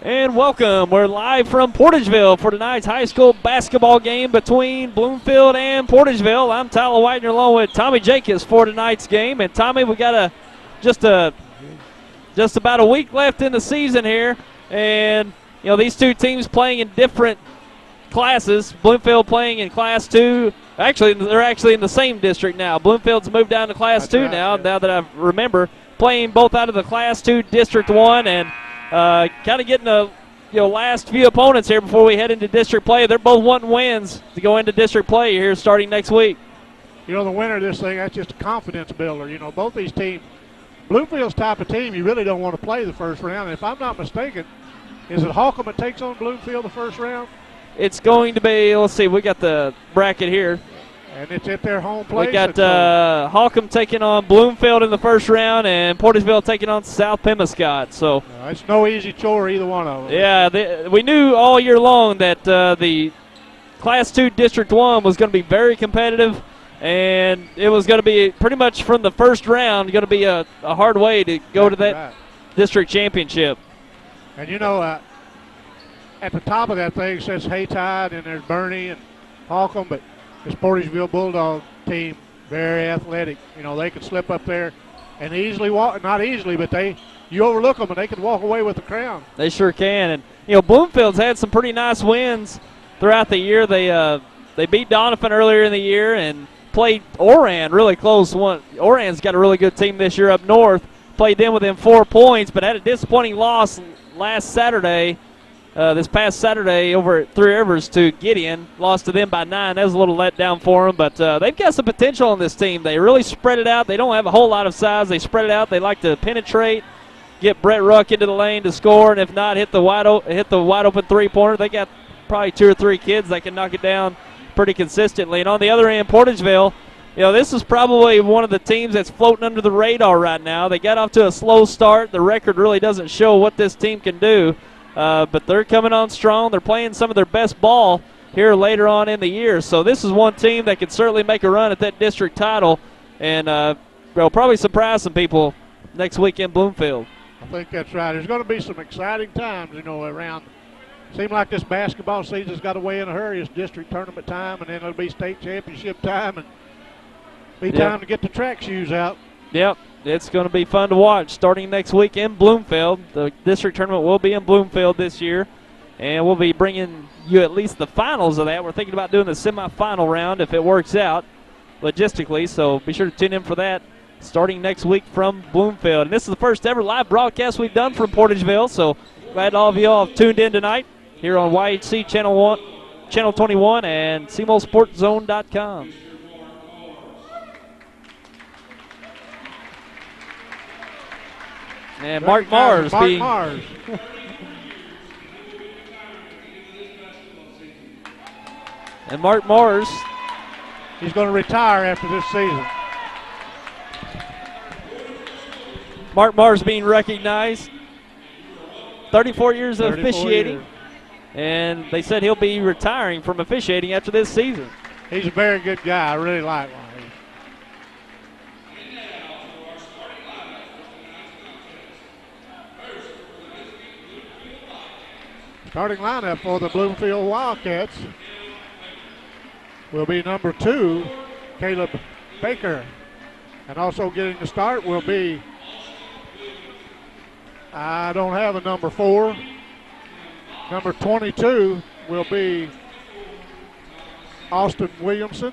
And welcome. We're live from Portageville for tonight's high school basketball game between Bloomfield and Portageville. I'm Tyler Whitener along with Tommy Jacobs for tonight's game. And Tommy, we got just about a week left in the season here, and you know these two teams playing in different classes. Bloomfield playing in Class 2. Actually, they're actually in the same district now. Bloomfield's moved down to Class 2 now. Yeah. Now that I remember, playing both out of the Class 2 District 1 and kind of getting the last few opponents here before we head into district play. They're both wanting wins to go into district play here starting next week. You know, the winner of this thing, that's just a confidence builder. You know, both these teams, Bloomfield's type of team, you really don't want to play the first round. And if I'm not mistaken, is it Holcomb that takes on Bloomfield the first round? It's going to be, let's see, we got the bracket here. And it's at their home place. We got Holcomb taking on Bloomfield in the first round and Portageville taking on South Pemiscot. So it's no easy chore, either one of them. Yeah, we knew all year long that the Class 2 District 1 was going to be very competitive, and it was going to be pretty much from the first round going to be a hard way to go to that district championship. And, you know, at the top of that thing says Haytide, and there's Bernie and Holcomb, but this Portageville Bulldog team, very athletic. You know, they can slip up there and easily walk, not easily, but you overlook them and they can walk away with the crown. They sure can. And, you know, Bloomfield's had some pretty nice wins throughout the year. They beat Donovan earlier in the year and played Oran really close. Oran's got a really good team this year up north. Played them within 4 points, but had a disappointing loss last Saturday. This past Saturday over at Three Rivers to Gideon. Lost to them by 9. That was a little letdown for them, but they've got some potential on this team. They really spread it out. They don't have a whole lot of size. They spread it out. They like to penetrate, get Brett Ruck into the lane to score, and if not, hit the wide open three-pointer. They got probably 2 or 3 kids that can knock it down pretty consistently. And on the other end, Portageville, you know, this is probably one of the teams that's floating under the radar right now. They got off to a slow start. The record really doesn't show what this team can do. But they're coming on strong. They're playing some of their best ball here later on in the year. So this is one team that could certainly make a run at that district title and they'll probably surprise some people next week in Bloomfield. I think that's right. There's going to be some exciting times, you know, around. Seems like this basketball season's got away in a hurry. It's district tournament time, and then it'll be state championship time, and be time to get the track shoes out. Yep. It's going to be fun to watch starting next week in Bloomfield. The district tournament will be in Bloomfield this year, and we'll be bringing you at least the finals of that. We're thinking about doing the semifinal round if it works out logistically, so be sure to tune in for that starting next week from Bloomfield. And this is the first ever live broadcast we've done from Portageville, so glad all of you all have tuned in tonight here on YHC Channel 21 and SemoSportZone.com. And Mark Mars. And Mark Mars. He's going to retire after this season. Mark Mars being recognized. 34 years of officiating. And they said he'll be retiring from officiating after this season. He's a very good guy. I really like him. Starting lineup for the Bloomfield Wildcats will be number 2, Caleb Baker. And also getting the start will be, I don't have a number 4. Number 22 will be Austin Williamson.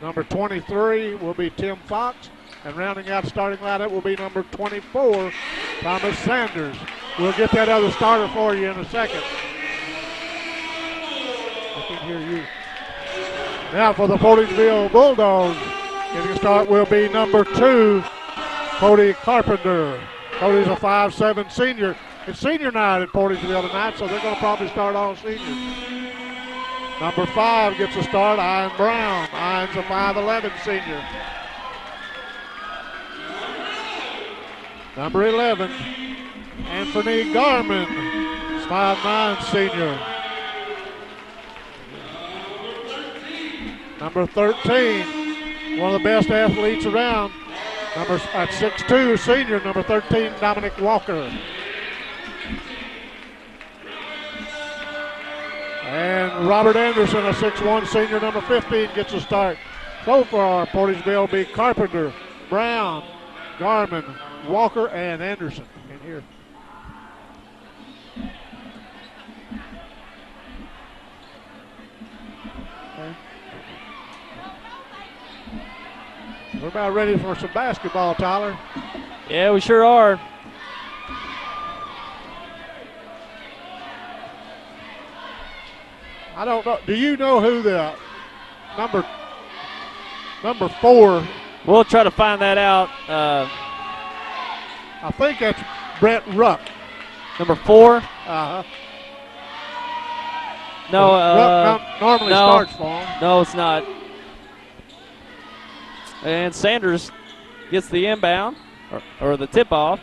Number 23 will be Tim Fox. And rounding out the starting lineup will be number 24, Thomas Sanders. We'll get that other starter for you in a second. I can hear you. Now for the Portageville Bulldogs, getting a start will be number 2, Cody Carpenter. Cody's a 5'7" senior. It's senior night at Portageville tonight, so they're going to probably start all seniors. Number 5 gets a start, Ian Brown. Ian's a 5'11" senior. Number 11, Anthony Garman, 5'9" senior. Number 13, one of the best athletes around, at 6'2", senior, number 13, Dominic Walker. And Robert Anderson, a 6'1 senior, number 15, gets a start. So far, Portageville beat Carpenter, Brown, Garman, Walker, and Anderson in here. Okay. We're about ready for some basketball, Tyler. Yeah, we sure are. I don't know. Do you know who the number 4? We'll try to find that out. I think that's Brett Rupp. Number 4? Uh-huh. No, Rupp normally starts for him. No, it's not. And Sanders gets the inbound, or the tip-off.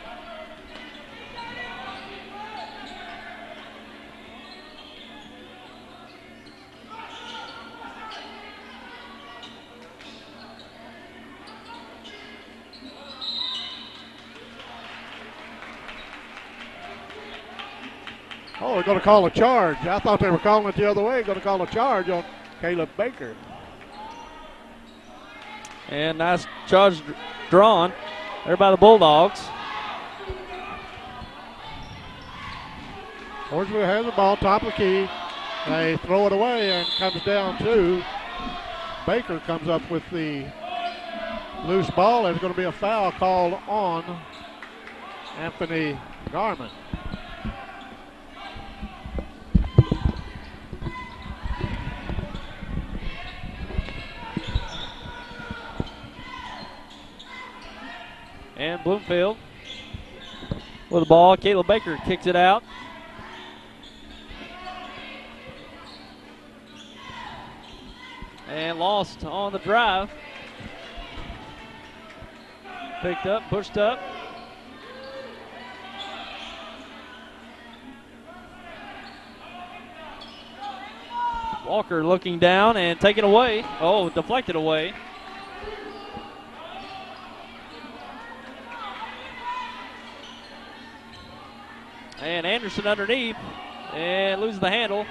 Oh, they're going to call a charge. I thought they were calling it the other way. Going to call a charge on Caleb Baker. And nice charge drawn there by the Bulldogs. Portageville has the ball, top of the key. They throw it away and comes down to Baker. Comes up with the loose ball. There's going to be a foul called on Anthony Garman. And Bloomfield with the ball. Caleb Baker kicks it out. And lost on the drive. Picked up, pushed up. Walker looking down and taken away. Oh, deflected away. And Anderson underneath and loses the handle.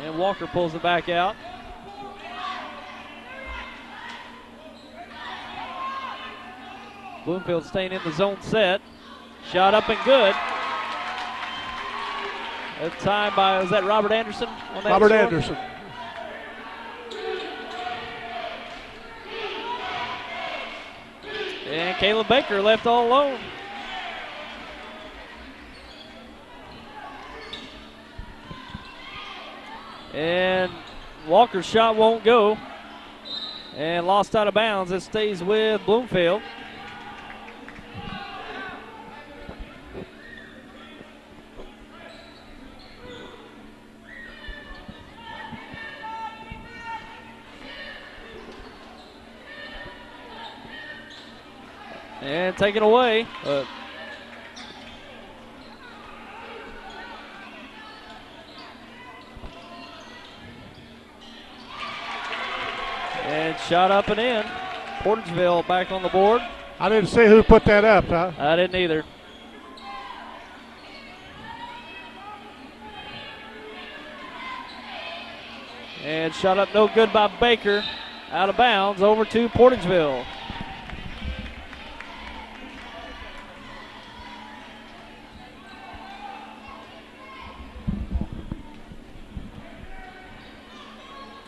And Walker pulls it back out. Bloomfield staying in the zone set. Shot up and good. That time by, was that Robert Anderson? On that Robert score? Anderson. And Caleb Baker left all alone. And Walker's shot won't go. And lost out of bounds. It stays with Bloomfield. And taken away. And shot up and in. Portageville back on the board. I didn't see who put that up, huh? I didn't either. And shot up no good by Baker. Out of bounds over to Portageville.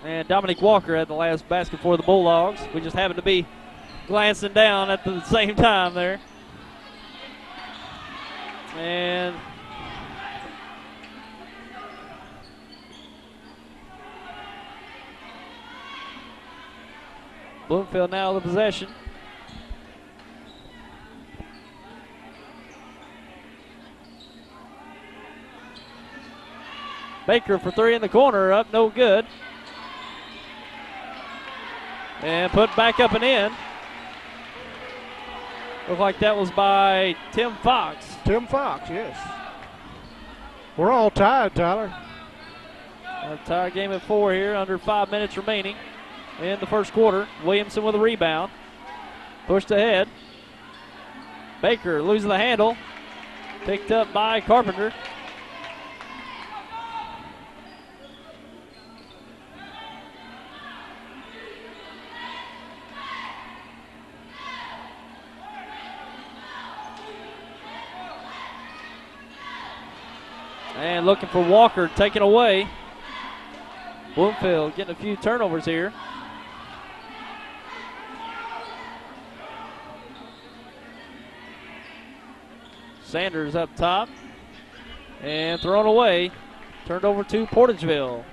And Dominic Walker had the last basket for the Bulldogs. We just happened to be glancing down at the same time there. And Bloomfield now the possession. Baker for three in the corner, up no good. And put back up and in. Looked like that was by Tim Fox. Tim Fox, yes. We're all tied, Tyler. Tie game at 4 here, under 5 minutes remaining in the first quarter. Williamson with a rebound. Pushed ahead. Baker losing the handle. Picked up by Carpenter. And looking for Walker, taken away. Bloomfield getting a few turnovers here. Sanders up top. And thrown away. Turned over to Portageville.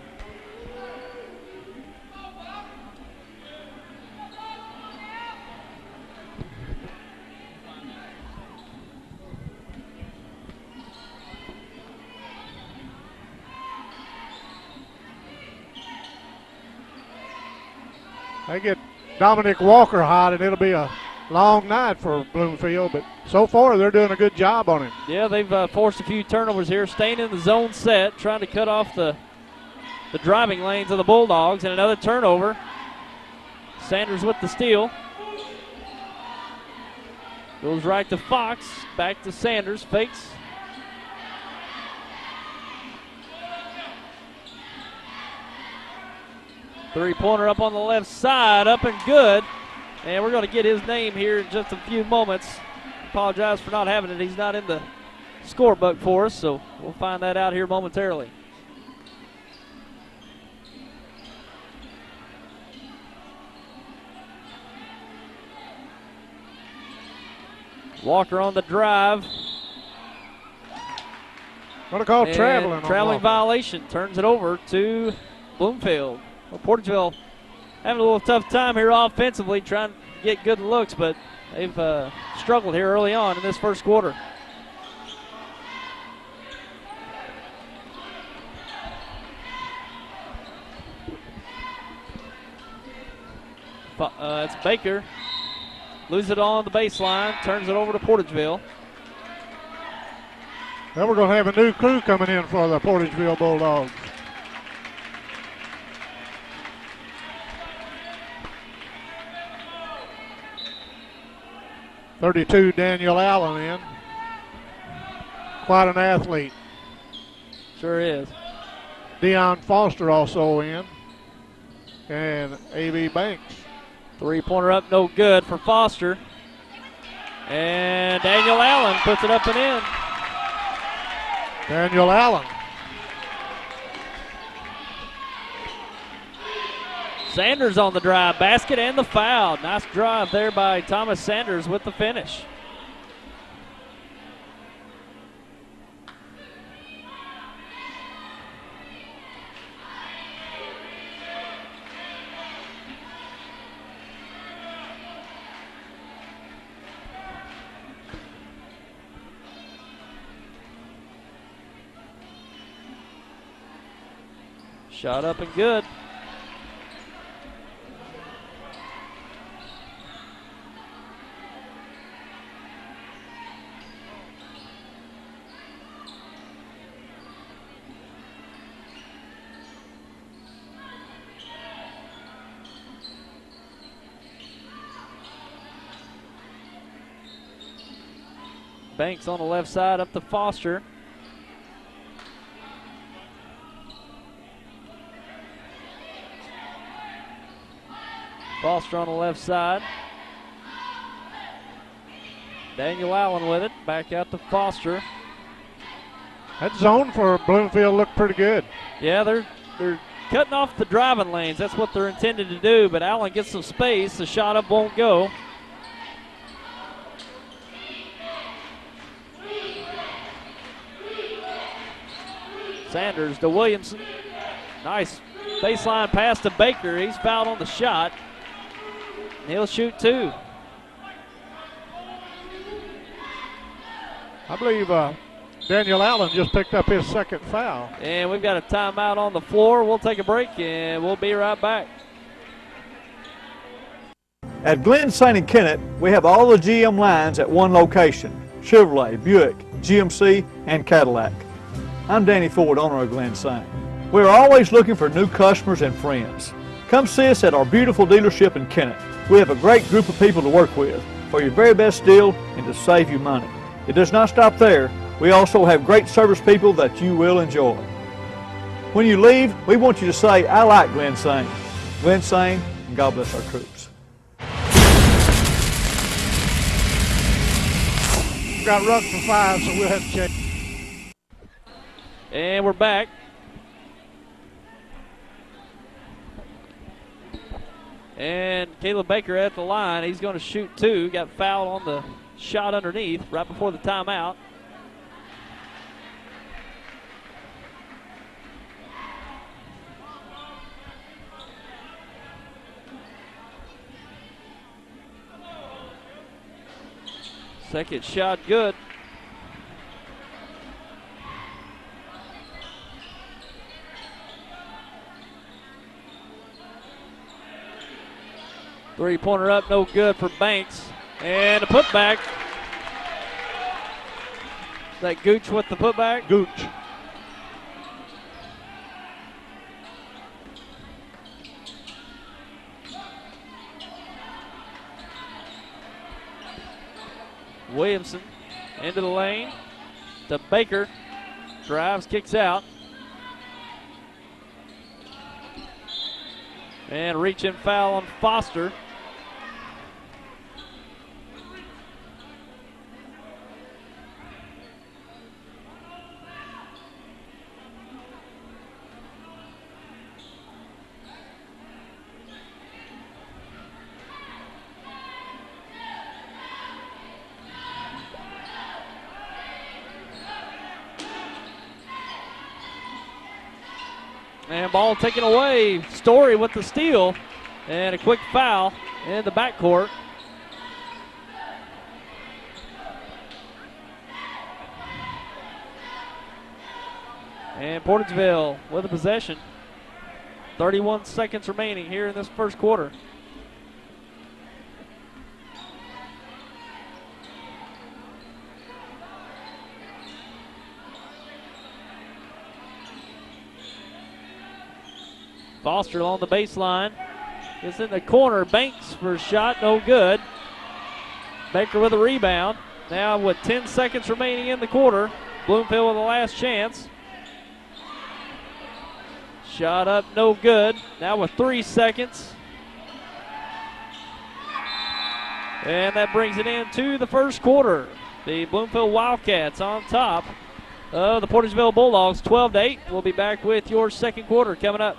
They get Dominic Walker hot, and it'll be a long night for Bloomfield, but so far they're doing a good job on him. Yeah, they've forced a few turnovers here, staying in the zone set, trying to cut off the driving lanes of the Bulldogs, and another turnover. Sanders with the steal. Goes right to Fox, back to Sanders, fakes. Three-pointer up on the left side, up and good. And we're going to get his name here in just a few moments. Apologize for not having it. He's not in the scorebook for us, so we'll find that out here momentarily. Walker on the drive. What a call, traveling. Traveling violation. Turns it over to Bloomfield. Well, Portageville having a little tough time here offensively, trying to get good looks, but they've struggled here early on in this first quarter. It's Baker. Loses it on the baseline, turns it over to Portageville. Then we're going to have a new crew coming in for the Portageville Bulldogs. '32, Daniel Allen in. Quite an athlete. Sure is. Deion Foster also in. And A.B. Banks. Three-pointer up, no good for Foster. And Daniel Allen puts it up and in. Daniel Allen. Sanders on the drive, basket and the foul. Nice drive there by Thomas Sanders with the finish. Shot up and good. Banks on the left side up to Foster. Foster on the left side. Daniel Allen with it. Back out to Foster. That zone for Bloomfield looked pretty good. Yeah, they're cutting off the driving lanes. That's what they're intended to do, but Allen gets some space. The shot up won't go. Sanders to Williamson. Nice baseline pass to Baker. He's fouled on the shot. He'll shoot two. I believe Daniel Allen just picked up his second foul. And we've got a timeout on the floor. We'll take a break, and we'll be right back. At Glen St. and Kennett, we have all the GM lines at one location: Chevrolet, Buick, GMC, and Cadillac. I'm Danny Ford, owner of Glen St. We're always looking for new customers and friends. Come see us at our beautiful dealership in Kennett. We have a great group of people to work with for your very best deal and to save you money. It does not stop there. We also have great service people that you will enjoy. When you leave, we want you to say, I like Glen Saint. Glen Saint, and God bless our troops. Got rucked for 5, so we'll have to check. And we're back. And Caleb Baker at the line. He's going to shoot 2. Got fouled on the shot underneath right before the timeout. Second shot good. Three-pointer up, no good for Banks. And a putback. Is that Gooch with the putback? Gooch. Williamson into the lane to Baker. Drives, kicks out. And reach-in foul on Foster. And ball taken away. Story with the steal. And a quick foul in the backcourt. And Portageville with a possession. 31 seconds remaining here in this first quarter. Foster along the baseline. It's in the corner. Banks for a shot, no good. Baker with a rebound. Now with 10 seconds remaining in the quarter, Bloomfield with the last chance. Shot up, no good. Now with 3 seconds. And that brings it into the first quarter. The Bloomfield Wildcats on top of the Portageville Bulldogs, 12-8. We'll be back with your second quarter coming up.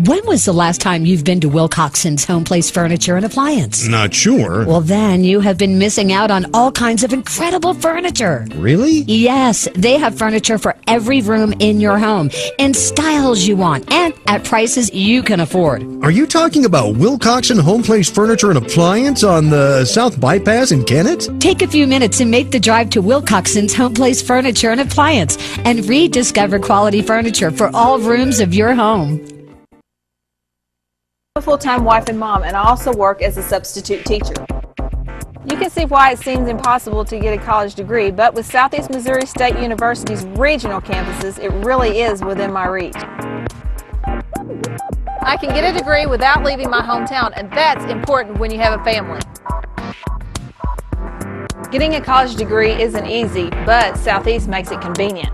When was the last time you've been to Wilcoxon's Home Place Furniture and Appliance? Not sure. Well, then you have been missing out on all kinds of incredible furniture. Really? Yes, they have furniture for every room in your home in styles you want and at prices you can afford. Are you talking about Wilcoxon Home Place Furniture and Appliance on the South Bypass in Kennett? Take a few minutes and make the drive to Wilcoxon's Home Place Furniture and Appliance and rediscover quality furniture for all rooms of your home. I'm a full-time wife and mom, and I also work as a substitute teacher. You can see why it seems impossible to get a college degree, but with Southeast Missouri State University's regional campuses, it really is within my reach. I can get a degree without leaving my hometown, and that's important when you have a family. Getting a college degree isn't easy, but Southeast makes it convenient.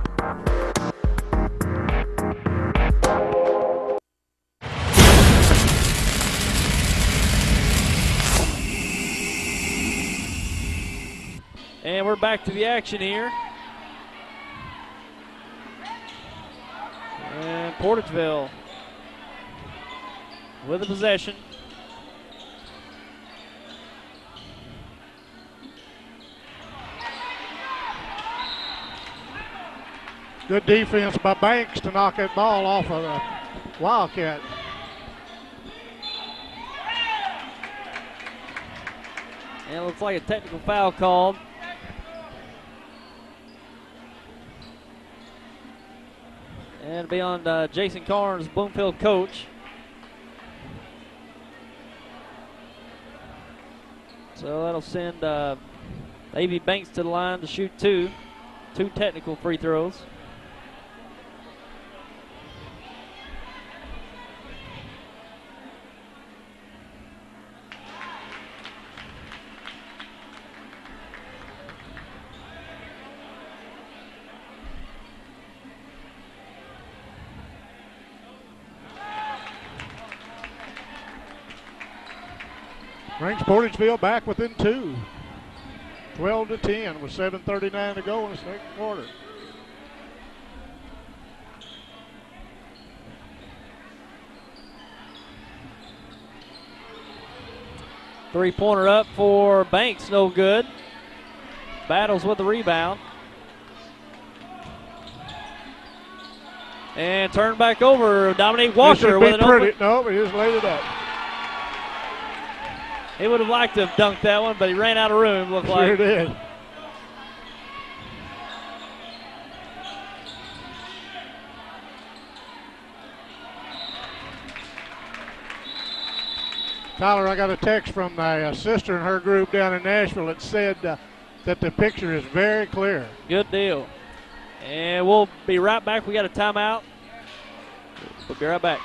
And we're back to the action here. And Portageville with the possession. Good defense by Banks to knock that ball off of the Wildcat. And it looks like a technical foul called. And be on Jason Carnes, Bloomfield coach. So that'll send A.V. Banks to the line to shoot 2 technical free throws. Brings Portageville back within 2. 12-10 with 7:39 to go in the second quarter. Three-pointer up for Banks, no good. Battles with the rebound. And turned back over, Dominique Walker with an open. No, he just laid it up. He would have liked to have dunked that one, but he ran out of room, looked like. Sure did. Tyler, I got a text from my sister and her group down in Nashville that said that the picture is very clear. Good deal. And we'll be right back. We got a timeout. We'll be right back.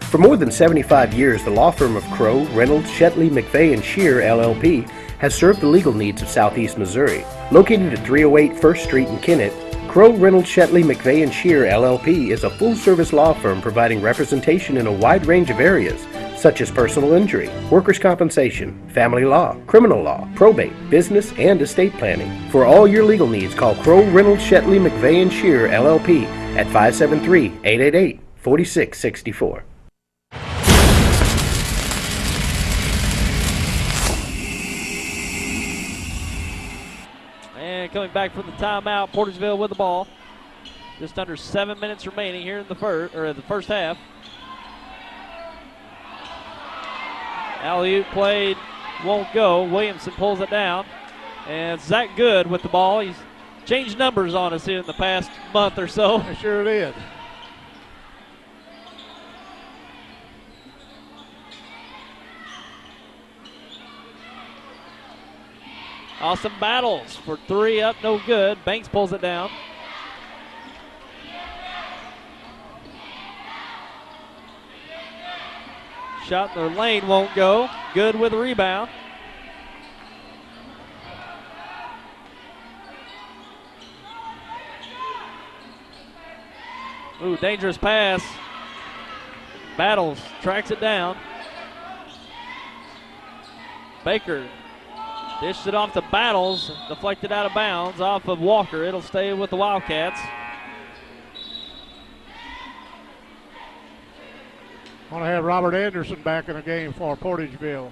For more than 75 years, the law firm of Crowe, Reynolds, Shetley, McVeigh, and Shear, LLP, has served the legal needs of Southeast Missouri. Located at 308 1st Street in Kennett, Crowe, Reynolds, Shetley, McVeigh, and Shear, LLP is a full-service law firm providing representation in a wide range of areas, such as personal injury, workers' compensation, family law, criminal law, probate, business, and estate planning. For all your legal needs, call Crowe, Reynolds, Shetley, McVeigh, and Shear, LLP at 573-888-4664. And coming back from the timeout, Portageville with the ball. Just under 7 minutes remaining here in the first half. Alley-oop played, won't go. Williamson pulls it down. And Zach Good with the ball. He's changed numbers on us here in the past month or so. I sure did. Awesome battles for three up, no good. Banks pulls it down. Shot in the lane won't go. Good with the rebound. Ooh, dangerous pass. Battles, tracks it down. Baker dished it off to Battles, deflected out of bounds off of Walker. It'll stay with the Wildcats. Want to have Robert Anderson back in the game for Portageville.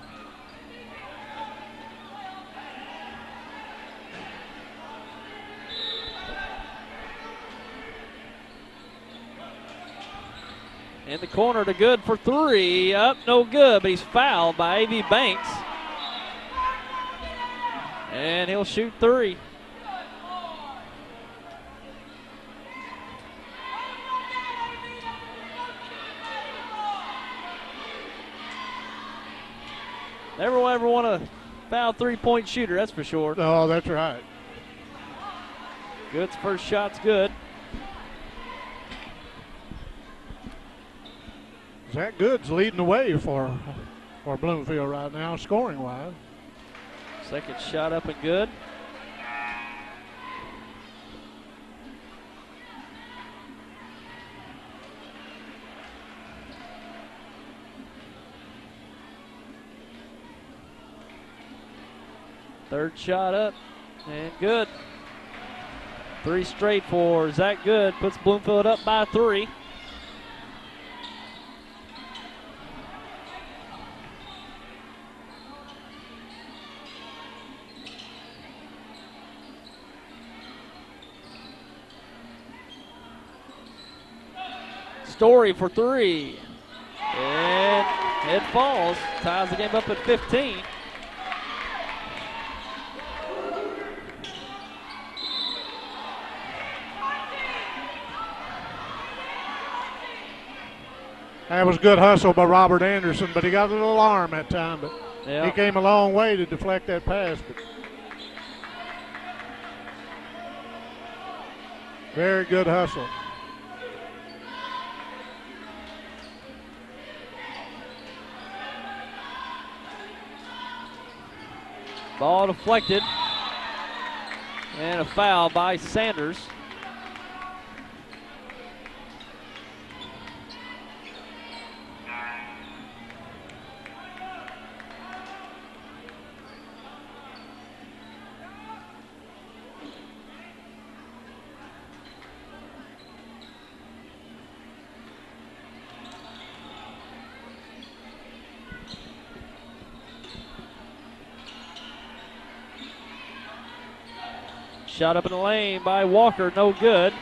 In the corner to Good for three. Up, no good, but he's fouled by A.V. Banks. And he'll shoot three. Never will ever want to foul three-point shooter, that's for sure. Oh, that's right. Good's first shot's good. Zach Good's leading the way for Bloomfield right now, scoring-wise. Second shot up and good. Third shot up and good. Three straight for Zach Good. Puts Bloomfield up by three. Story for three. And it falls. Ties the game up at 15. That was good hustle by Robert Anderson, but he got a little arm that time. But yeah, he came a long way to deflect that pass. But very good hustle. Ball deflected. And a foul by Sanders. Shot up in the lane by Walker, no good.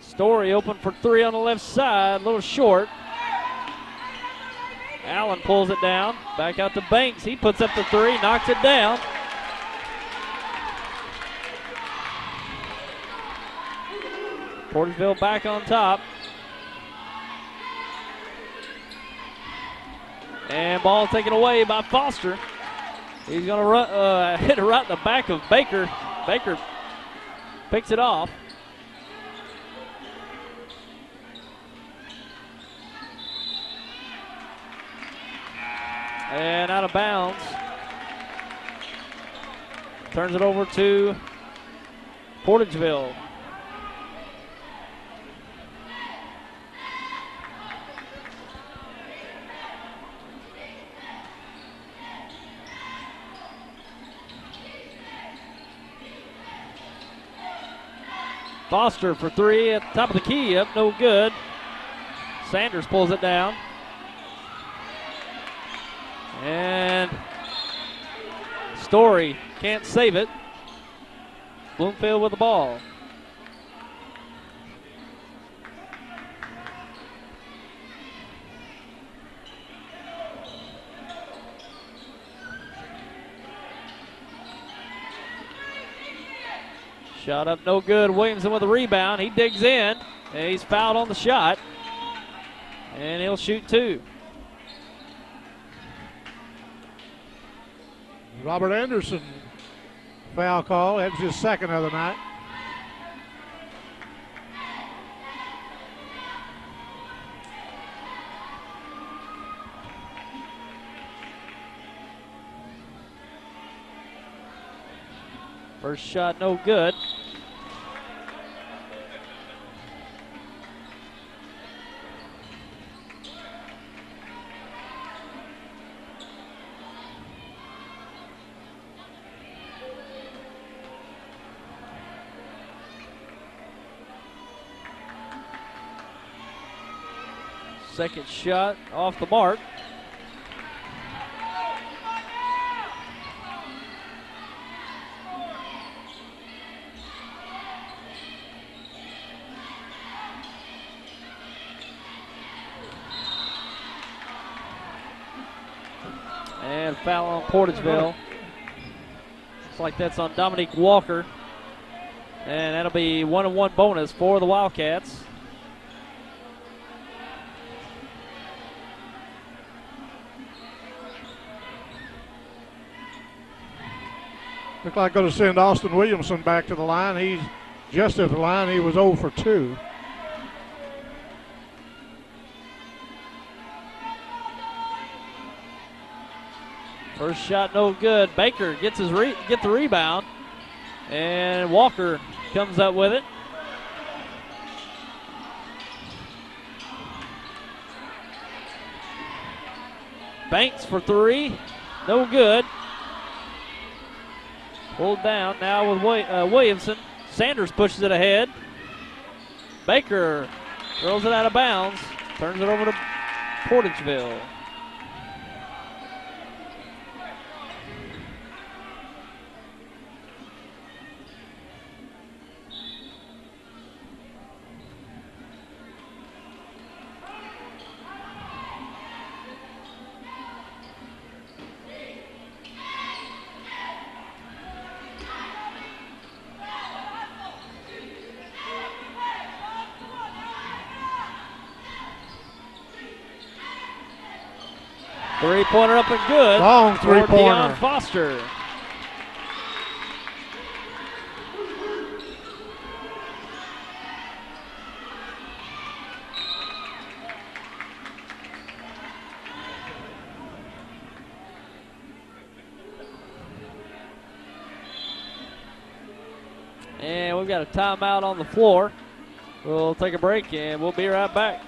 Story open for three on the left side, a little short. Allen pulls it down, back out to Banks. He puts up the three, knocks it down. Portageville back on top. And ball taken away by Foster. He's going to hit it right in the back of Baker. Baker picks it off. And out of bounds. Turns it over to Portageville. Foster for three at the top of the key, up no good. Sanders pulls it down. And Story can't save it. Bloomfield with the ball. Shot up no good. Williamson with a rebound. He digs in. And he's fouled on the shot. And he'll shoot two. Robert Anderson, foul call. That's his second of the night. First shot no good. Second shot off the mark. And foul on Portageville. Looks like that's on Dominique Walker. And that'll be 1-on-1 bonus for the Wildcats. Looked like going to send Austin Williamson back to the line. He's just at the line. He was 0 for 2. First shot no good. Baker gets the rebound, and Walker comes up with it. Banks for three, no good. Pulled down now with Williamson. Sanders pushes it ahead. Baker throws it out of bounds. Turns it over to Portageville. Three-pointer up and good. Long three-pointer. Deion Foster. And we've got a timeout on the floor. We'll take a break and we'll be right back.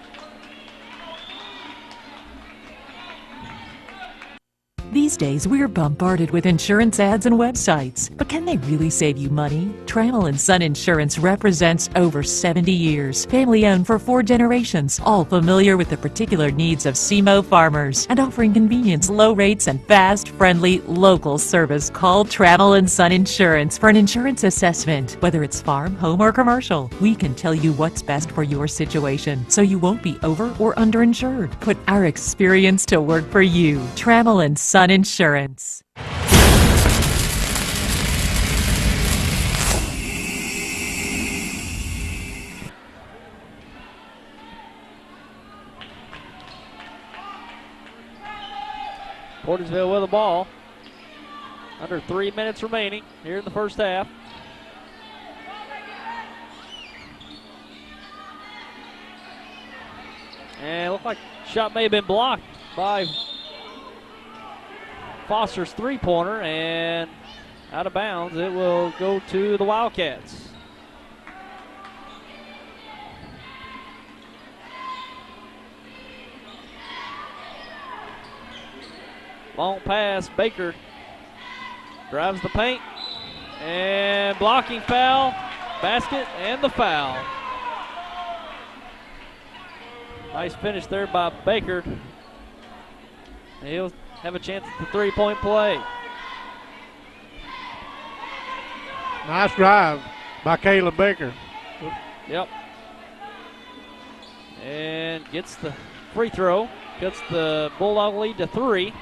The These days, we're bombarded with insurance ads and websites. But can they really save you money? Trammell & Son Insurance represents over 70 years. Family-owned for 4 generations. All familiar with the particular needs of SEMO farmers. And offering convenience, low rates, and fast, friendly, local service. Call Trammell & Son Insurance for an insurance assessment. Whether it's farm, home, or commercial, we can tell you what's best for your situation so you won't be over or underinsured. Put our experience to work for you. Trammell & Son Insurance. Portageville with the ball. Under 3 minutes remaining here in the first half. And it looked like shot may have been blocked by Foster's three-pointer, and out of bounds. It will go to the Wildcats. Long pass, Baker drives the paint, and blocking foul, basket, and the foul. Nice finish there by Baker. He'll have a chance at the three-point play. Nice drive by Caleb Baker. Yep. And gets the free throw, gets the Bulldog lead to 3.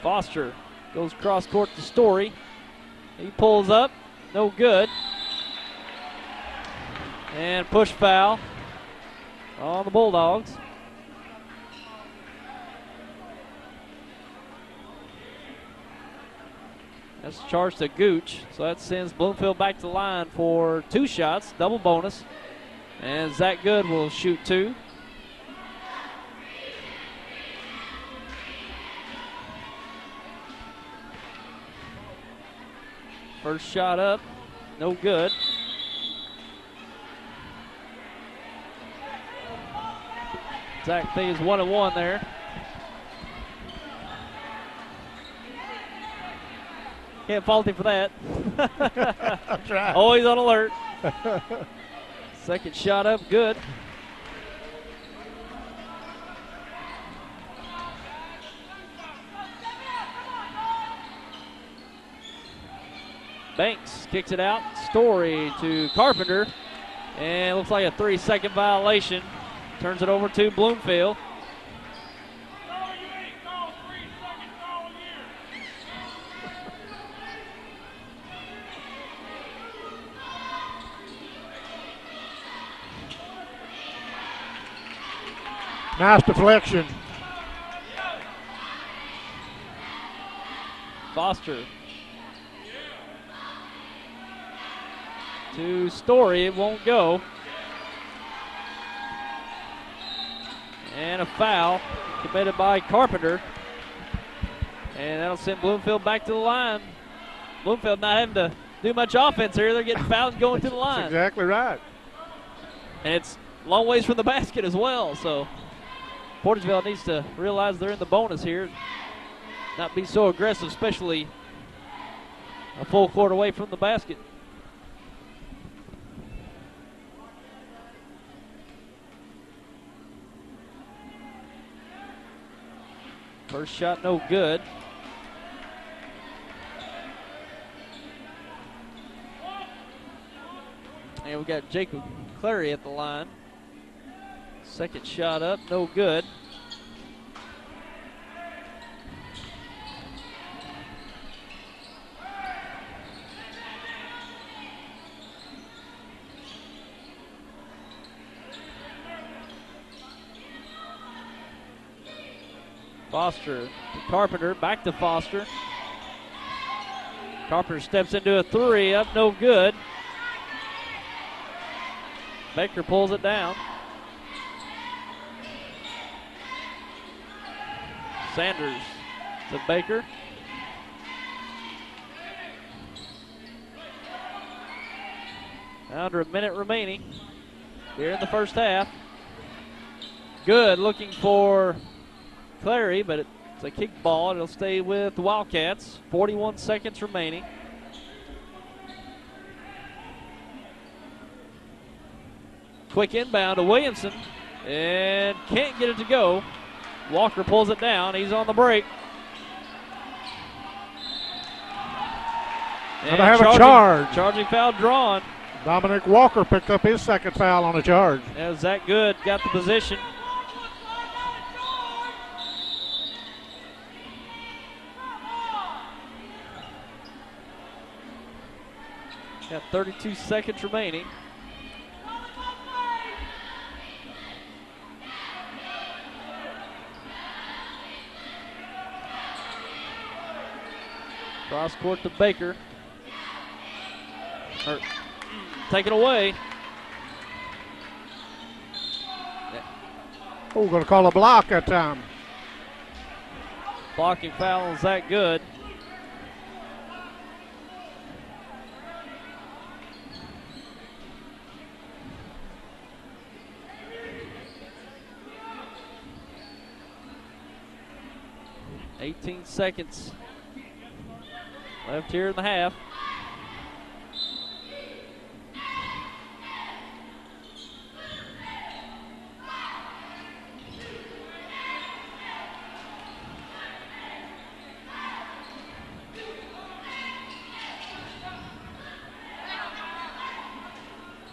Foster goes cross court to Story. He pulls up, no good. And push foul on the Bulldogs. That's charged to Gooch, so that sends Bloomfield back to the line for 2 shots, double bonus. And Zach Good will shoot 2. First shot up, no good. Zach Thieves 1-1 there. Can't fault him for that. That's right. Always on alert. Second shot up, good. Banks kicks it out. Story to Carpenter. And it looks like a 3-second violation. Turns it over to Bloomfield. Nice deflection. Foster to Story, it won't go. And a foul committed by Carpenter. And that'll send Bloomfield back to the line. Bloomfield not having to do much offense here. They're getting fouled and going to the line. That's exactly right. And it's a long ways from the basket as well. So Portageville needs to realize they're in the bonus here. Not be so aggressive, especially a full court away from the basket. First shot no good. And we got Jacob Clary at the line. Second shot up, no good. Foster to Carpenter, back to Foster. Carpenter steps into a 3, up no good. Baker pulls it down. Sanders to Baker. Under a minute remaining here in the first half. Good looking for Clary, but it's a kick ball. It'll stay with the Wildcats. 41 seconds remaining. Quick inbound to Williamson, and can't get it to go. Walker pulls it down. He's on the break. And I have a charge. Charging foul drawn. Dominic Walker picked up his second foul on a charge. As Zach Good got the position. Got 32 seconds remaining. Cross court to Baker. Taken away. Oh, going to call a block that time. Blocking foul on Zach Good. $18 seconds left here in the half.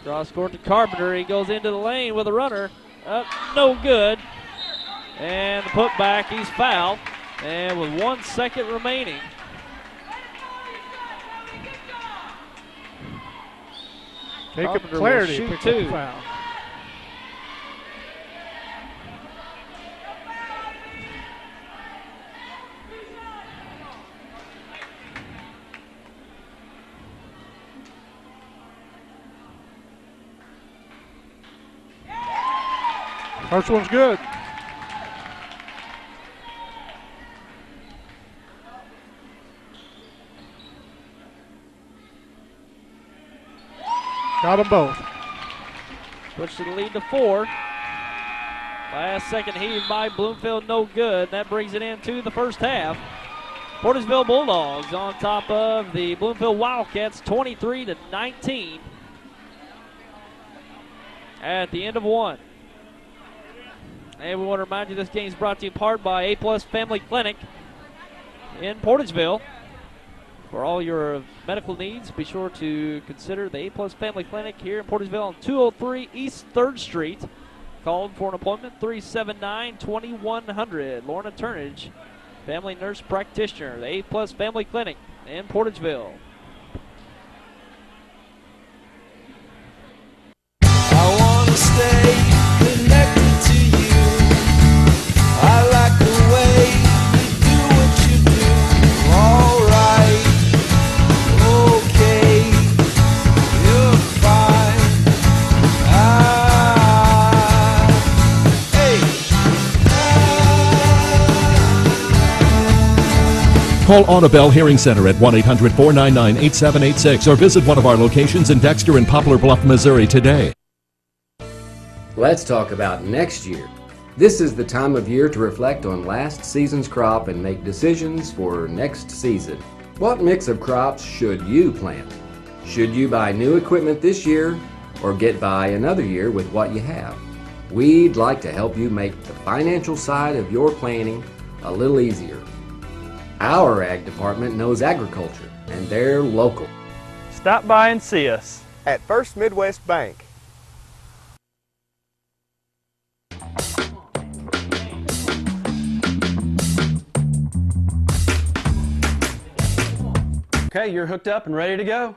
Cross court to Carpenter. He goes into the lane with a runner. Up, no good. And the putback, he's fouled. And with 1 second remaining. Jacob Clarity shoot picked two. up the foul. First one's good. Got them both. Push to the lead to 4. Last second heave by Bloomfield, no good. That brings it into the first half. Portageville Bulldogs on top of the Bloomfield Wildcats, 23-19. At the end of 1. And we want to remind you this game is brought to you in part by A+ Family Clinic in Portageville. For all your medical needs, be sure to consider the A+ Family Clinic here in Portageville on 203 East 3rd Street. Call for an appointment, 379-2100. Lorna Turnage, family nurse practitioner, the A+ Family Clinic in Portageville. I want to stay connected to you. I like the way you do what you do. All right, okay, you're fine. Call Audubell Hearing Center at 1-800-499-8786 or visit one of our locations in Dexter and Poplar Bluff, Missouri today. Let's talk about next year. This is the time of year to reflect on last season's crop and make decisions for next season. What mix of crops should you plant? Should you buy new equipment this year or get by another year with what you have? We'd like to help you make the financial side of your planning a little easier. Our ag department knows agriculture, and they're local. Stop by and see us at First Midwest Bank. Okay, you're hooked up and ready to go.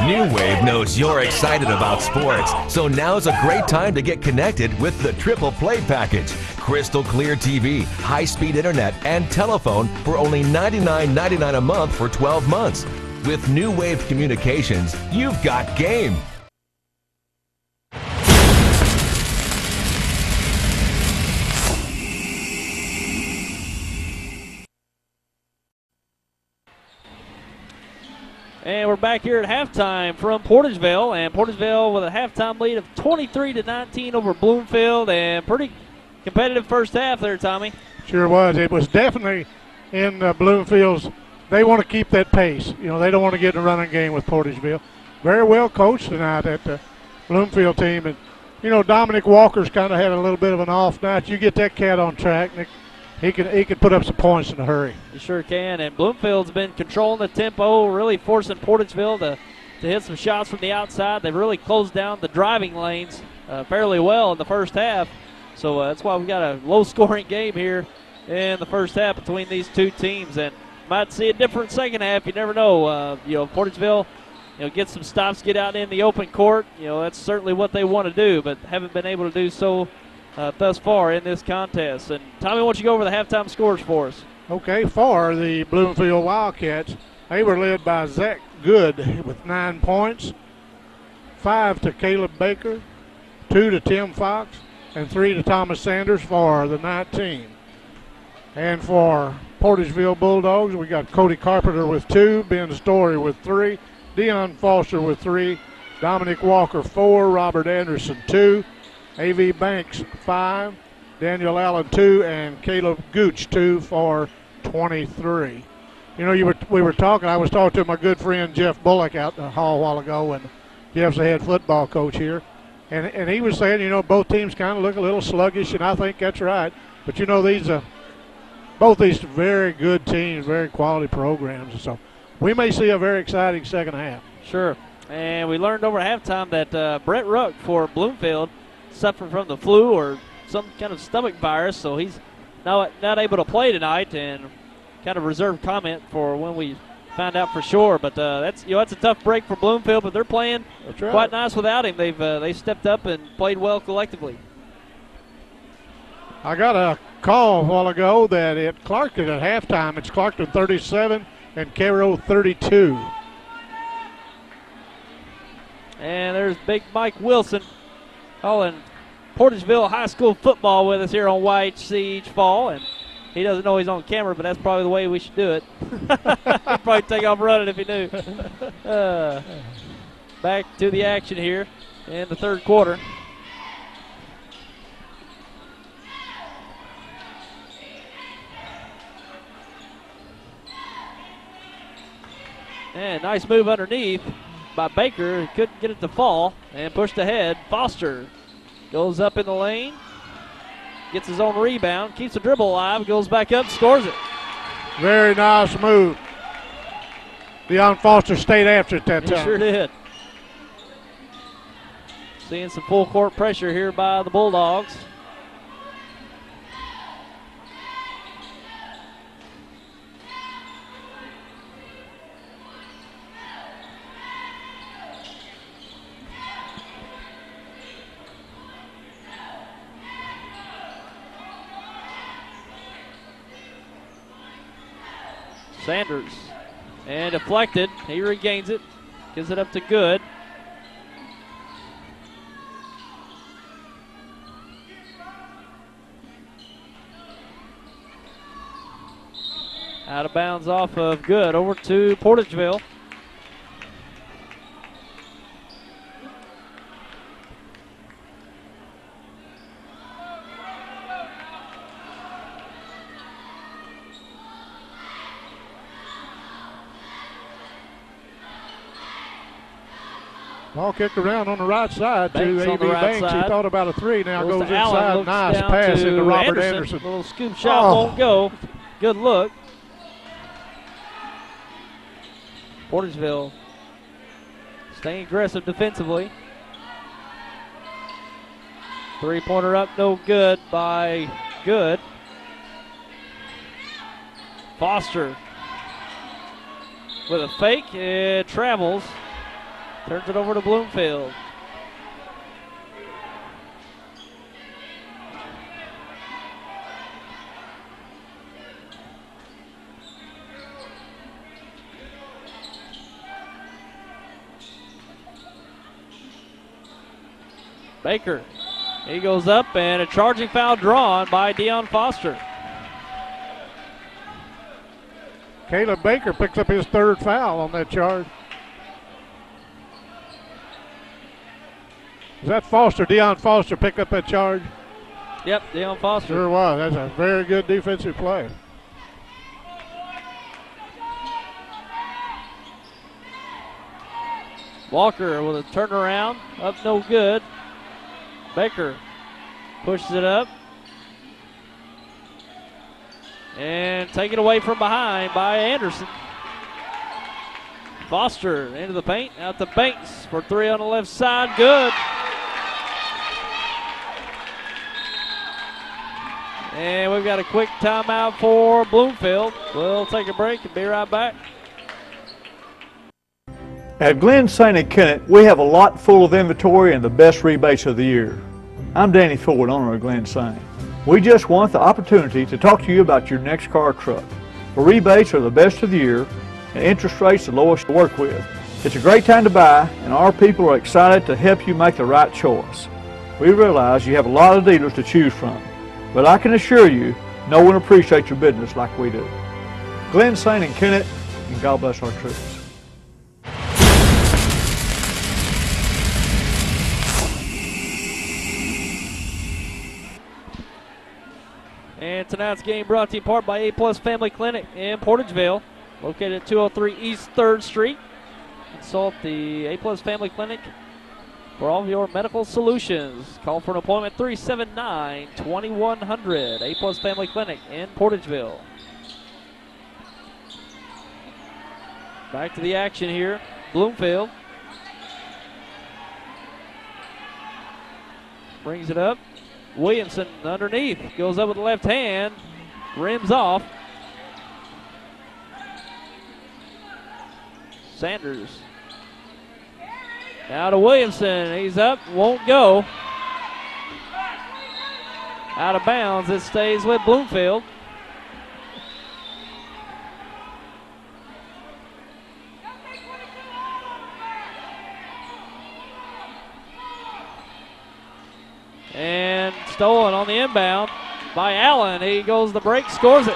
New Wave knows you're excited about sports, so now's a great time to get connected with the Triple Play Package. Crystal clear TV, high-speed internet, and telephone for only $99.99 a month for 12 months. With New Wave Communications, you've got game. And we're back here at halftime from Portageville, and Portageville with a halftime lead of 23-19 over Bloomfield, and pretty competitive first half there, Tommy. Sure was. It was definitely in Bloomfield's. They want to keep that pace. You know, they don't want to get in a running game with Portageville. Very well coached tonight at the Bloomfield team, and you know Dominic Walker's kind of had a little bit of an off night. You get that cat on track, and he can put up some points in a hurry. You sure can, and Bloomfield's been controlling the tempo, really forcing Portageville to hit some shots from the outside. They've really closed down the driving lanes fairly well in the first half, so that's why we've got a low-scoring game here in the first half between these two teams, and might see a different second half. You never know. You know, Portageville, you know, get some stops, get out in the open court. You know, that's certainly what they want to do, but haven't been able to do so thus far in this contest. And Tommy, why don't you go over the halftime scores for us? Okay, for the Bloomfield Wildcats, they were led by Zach Good with 9 points, 5 to Caleb Baker, 2 to Tim Fox, and 3 to Thomas Sanders for the 19. And for Portageville Bulldogs, we got Cody Carpenter with 2, Ben Story with 3, Deion Foster with 3, Dominic Walker 4, Robert Anderson 2, A.V. Banks 5, Daniel Allen 2, and Caleb Gooch 2 for 23. You know, we were talking. I was talking to my good friend Jeff Bullock out in the hall a while ago, and Jeff's the head football coach here, and he was saying, you know, both teams kind of look a little sluggish, and I think that's right. But you know, both these very good teams, very quality programs, so we may see a very exciting second half. Sure. And we learned over halftime that Brett Ruck for Bloomfield suffered from the flu or some kind of stomach virus, so he's not able to play tonight, and kind of reserved comment for when we find out for sure. But that's a tough break for Bloomfield, but they're playing quite nice without him. They stepped up and played well collectively. I got a call a while ago that at Clarkton at halftime, it's Clarkton 37 and Cairo 32. And there's Big Mike Wilson calling Portageville High School football with us here on YHC each fall, and he doesn't know he's on camera, but that's probably the way we should do it. He'd probably take off running if he knew. Back to the action here in the third quarter. And nice move underneath by Baker. He couldn't get it to fall and pushed ahead. Foster goes up in the lane, gets his own rebound, keeps the dribble alive, goes back up, scores it. Very nice move. Deion Foster stayed after it that time. He sure did. Seeing some full court pressure here by the Bulldogs. Sanders, and deflected. He regains it, gives it up to Good. Out of bounds off of Good, over to Portageville. Ball kicked around on the right side to A.B. Banks. He thought about a three. Now goes inside. Allen, nice pass into Robert Anderson. Little scoop shot won't go. Good look. Portageville staying aggressive defensively. Three-pointer up, no good by Good. Foster with a fake. It travels. Turns it over to Bloomfield. Baker. He goes up, and a charging foul drawn by Deion Foster. Caleb Baker picks up his third foul on that charge. Is that Foster? Deion Foster picked up that charge? Yep, Deion Foster. Sure was. That's a very good defensive play. Walker with a turnaround. Up no good. Baker pushes it up. And taken away from behind by Anderson. Foster into the paint, out to Banks for three on the left side. Good. And we've got a quick timeout for Bloomfield. We'll take a break and be right back. At Glen St. Kennett, we have a lot full of inventory and the best rebates of the year. I'm Danny Ford, owner of Glen St. We just want the opportunity to talk to you about your next car or truck. The rebates are the best of the year and interest rates the lowest to work with. It's a great time to buy, and our people are excited to help you make the right choice. We realize you have a lot of dealers to choose from, but I can assure you no one appreciates your business like we do. Glen St. and Kennett, and God bless our troops. And tonight's game brought to you in part by A+ Family Clinic in Portageville, located at 203 East 3rd Street. Consult the A+ Family Clinic for all of your medical solutions. Call for an appointment 379-2100. A+ Family Clinic in Portageville. Back to the action here. Bloomfield brings it up. Williamson underneath, goes up with the left hand, rims off. Sanders. Now to Williamson, he's up, won't go. Out of bounds, it stays with Bloomfield. And stolen on the inbound by Allen. He goes the break, scores it.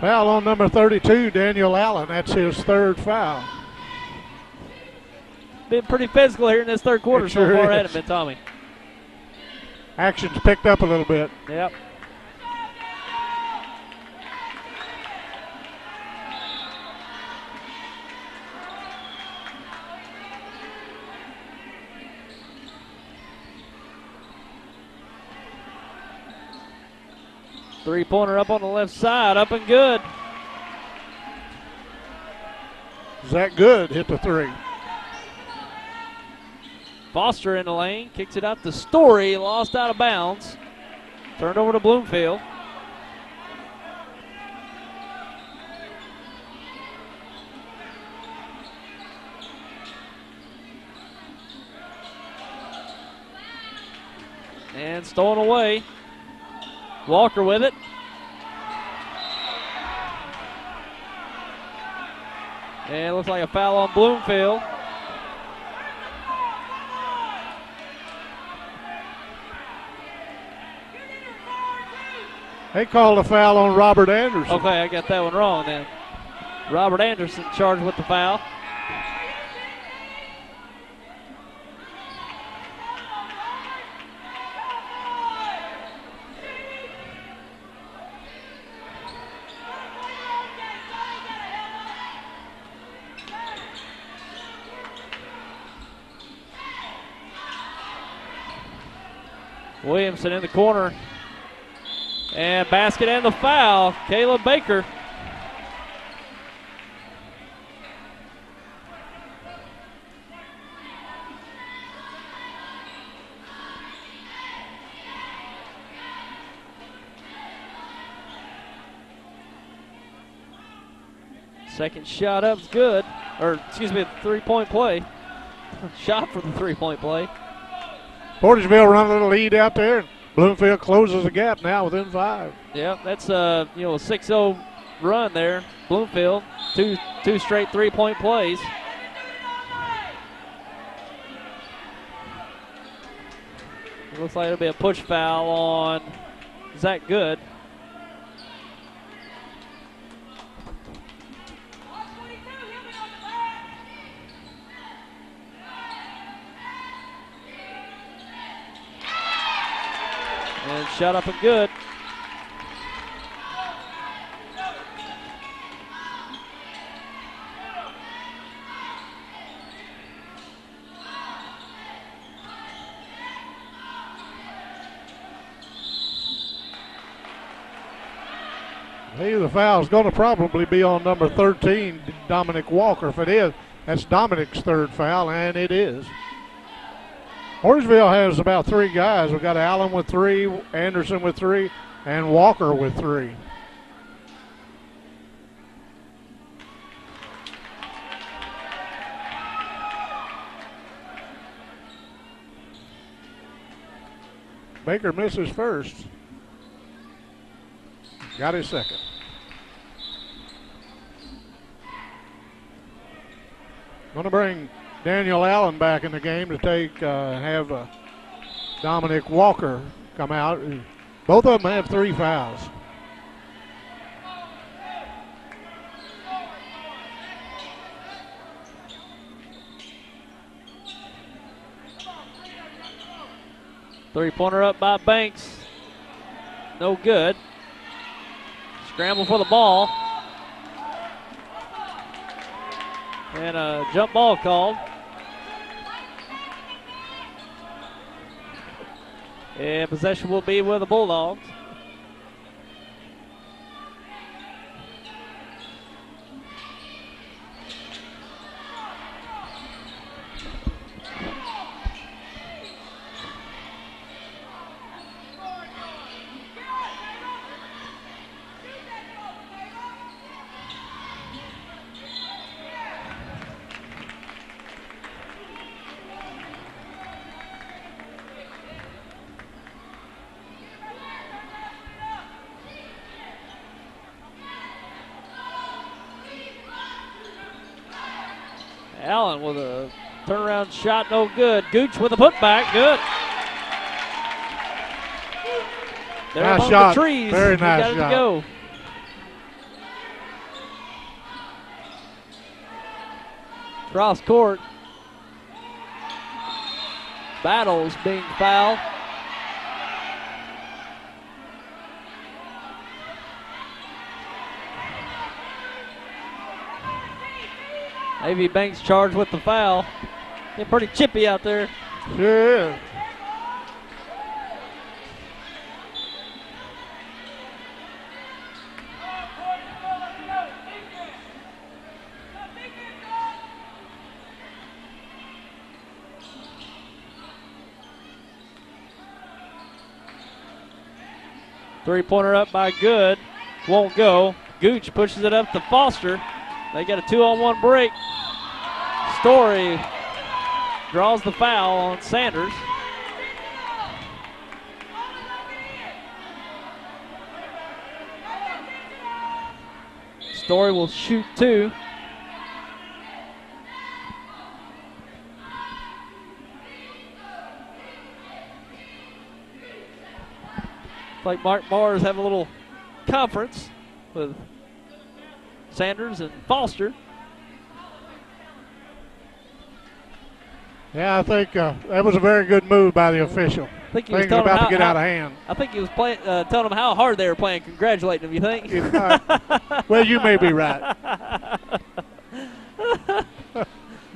Foul on number 32, Daniel Allen. That's his third foul. Been pretty physical here in this third quarter so far, hasn't it been, Tommy? Action's picked up a little bit. Yep. Three-pointer up on the left side, up and good. Zach Good hit the three. Foster in the lane, kicks it out to Story, lost out of bounds. Turned over to Bloomfield. And stolen away. Walker with it. And it looks like a foul on Bloomfield. They called a foul on Robert Anderson. Okay, I got that one wrong then. Robert Anderson charged with the foul. Williamson in the corner. And basket and the foul, Caleb Baker. Second shot up's good. Or, excuse me, three-point play. Shot for the three-point play. Portageville running a lead out there. Bloomfield closes the gap now within 5. Yeah, that's a 6-0 run there. Bloomfield, two straight three-point plays. Looks like it'll be a push foul on Zach Good. And shot up and good. Hey, the foul's going to probably be on number 13, Dominic Walker. If it is, that's Dominic's third foul, and it is. Portageville has about 3 guys. We've got Allen with 3, Anderson with 3, and Walker with 3. Baker misses first. Got his second. Going to bring Daniel Allen back in the game to have Dominic Walker come out. Both of them have 3 fouls. Three-pointer up by Banks. No good. Scramble for the ball. And a jump ball called. And possession will be with the Bulldogs. Allen with a turnaround shot, no good. Gooch with a putback, good. There nice among shot. the trees. Very He nice got it shot. to go. Cross court. Battles being fouled. A.V. Banks charged with the foul. Getting pretty chippy out there. Sure is. Three-pointer up by Good. Won't go. Gooch pushes it up to Foster. They got a 2-on-1 break. Story draws the foul on Sanders. Story will shoot 2. Like Mark Mars have a little conference with Sanders and Foster. Yeah, I think that was a very good move by the official. I think he was Things telling about them to get out of hand. I think he was telling them how hard they were playing, congratulating them, you think? Well, you may be right.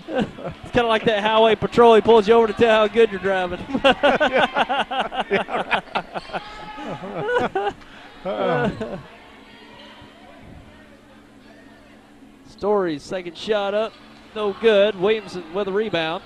It's kind of like that highway patrol. He pulls you over to tell how good you're driving. Story's second shot up, no good. Williamson with a rebound.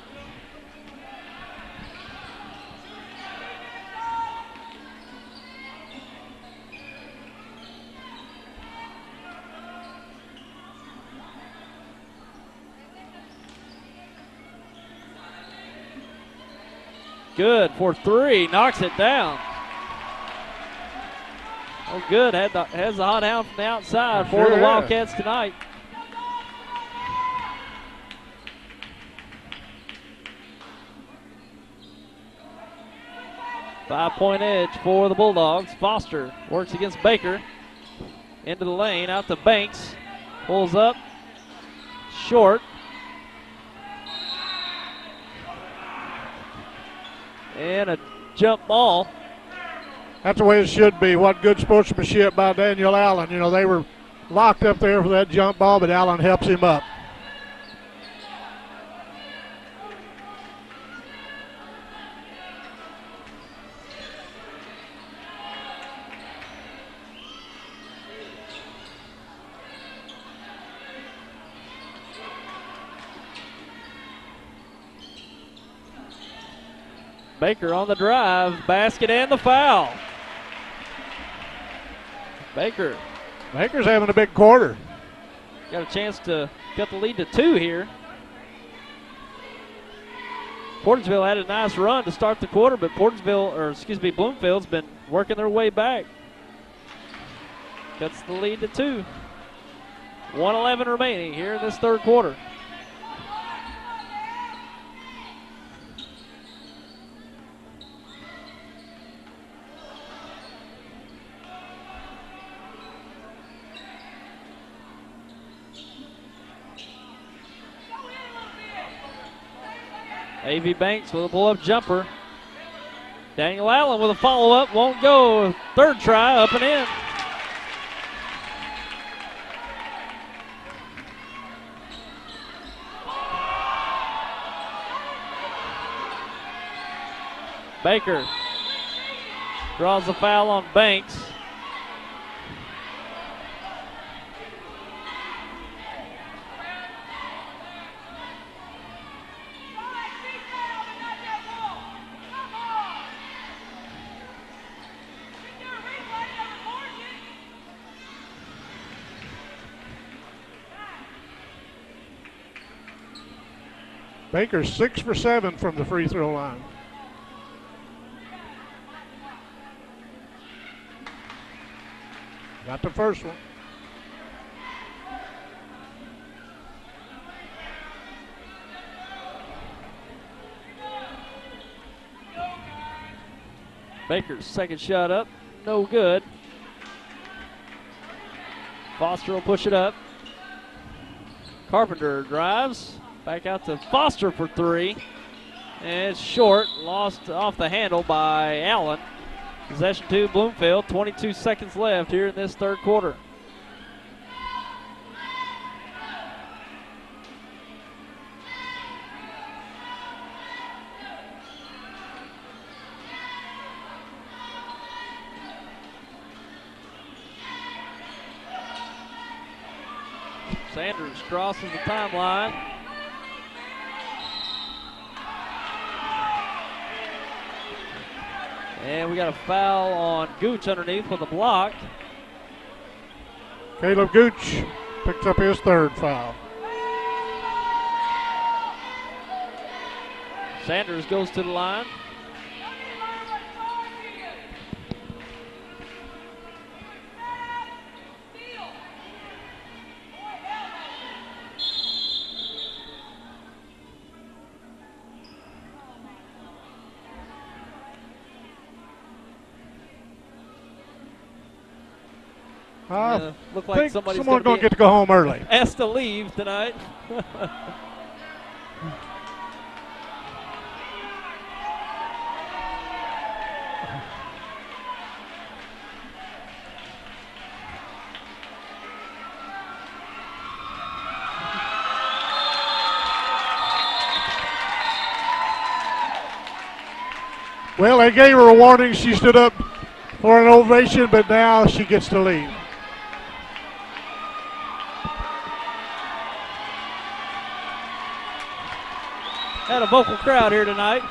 Good for 3, knocks it down. Oh, good, has the hot hound from the outside for the Wildcats tonight. 5-point edge for the Bulldogs. Foster works against Baker. Into the lane, out to Banks. Pulls up. Short. And a jump ball. That's the way it should be. What good sportsmanship by Daniel Allen. You know, they were locked up there for that jump ball, but Allen helps him up. Baker on the drive, basket and the foul. Baker's having a big quarter. Got a chance to cut the lead to 2 here. Portageville had a nice run to start the quarter, but Bloomfield's been working their way back. Cuts the lead to 2. 1:11 remaining here in this third quarter. A.V. Banks with a pull-up jumper. Daniel Allen with a follow-up, won't go. Third try, up and in. Baker draws the foul on Banks. Baker's 6 for 7 from the free throw line. Got the first one. Baker's second shot up, no good. Foster will push it up. Carpenter drives. Back out to Foster for 3. And it's short, lost off the handle by Allen. Possession to Bloomfield, 22 seconds left here in this third quarter. Sanders crosses the timeline. And we got a foul on Gooch underneath with a block. Caleb Gooch picks up his third foul. Sanders goes to the line. Look like someone's going to get to go home early. Asked to leave tonight. Well, they gave her a warning. She stood up for an ovation, but now she gets to leave. Had a vocal crowd here tonight.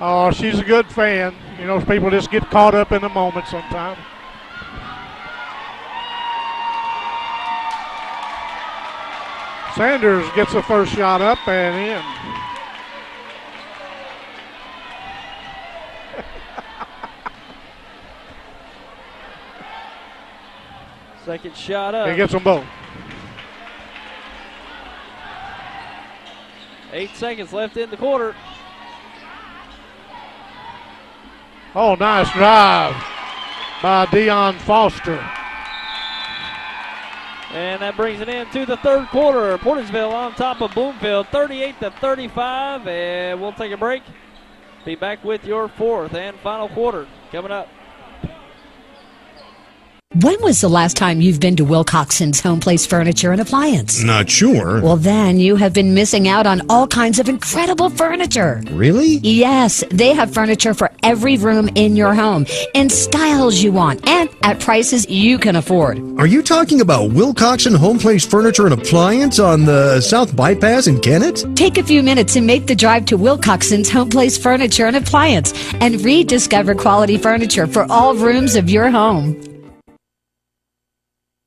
Oh, she's a good fan. You know, people just get caught up in the moment sometimes. Sanders gets the first shot up and in. Second shot up. He gets them both. 8 seconds left in the quarter. Oh, nice drive by Deion Foster. And that brings it into the third quarter. Portageville on top of Bloomfield, 38-35. And we'll take a break. Be back with your fourth and final quarter coming up. When was the last time you've been to Wilcoxon's Home Place Furniture and Appliance? Not sure. Well, then you have been missing out on all kinds of incredible furniture. Really? Yes, they have furniture for every room in your home, in styles you want, and at prices you can afford. Are you talking about Wilcoxon Home Place Furniture and Appliance on the South Bypass in Kennett? Take a few minutes and make the drive to Wilcoxon's Home Place Furniture and Appliance and rediscover quality furniture for all rooms of your home.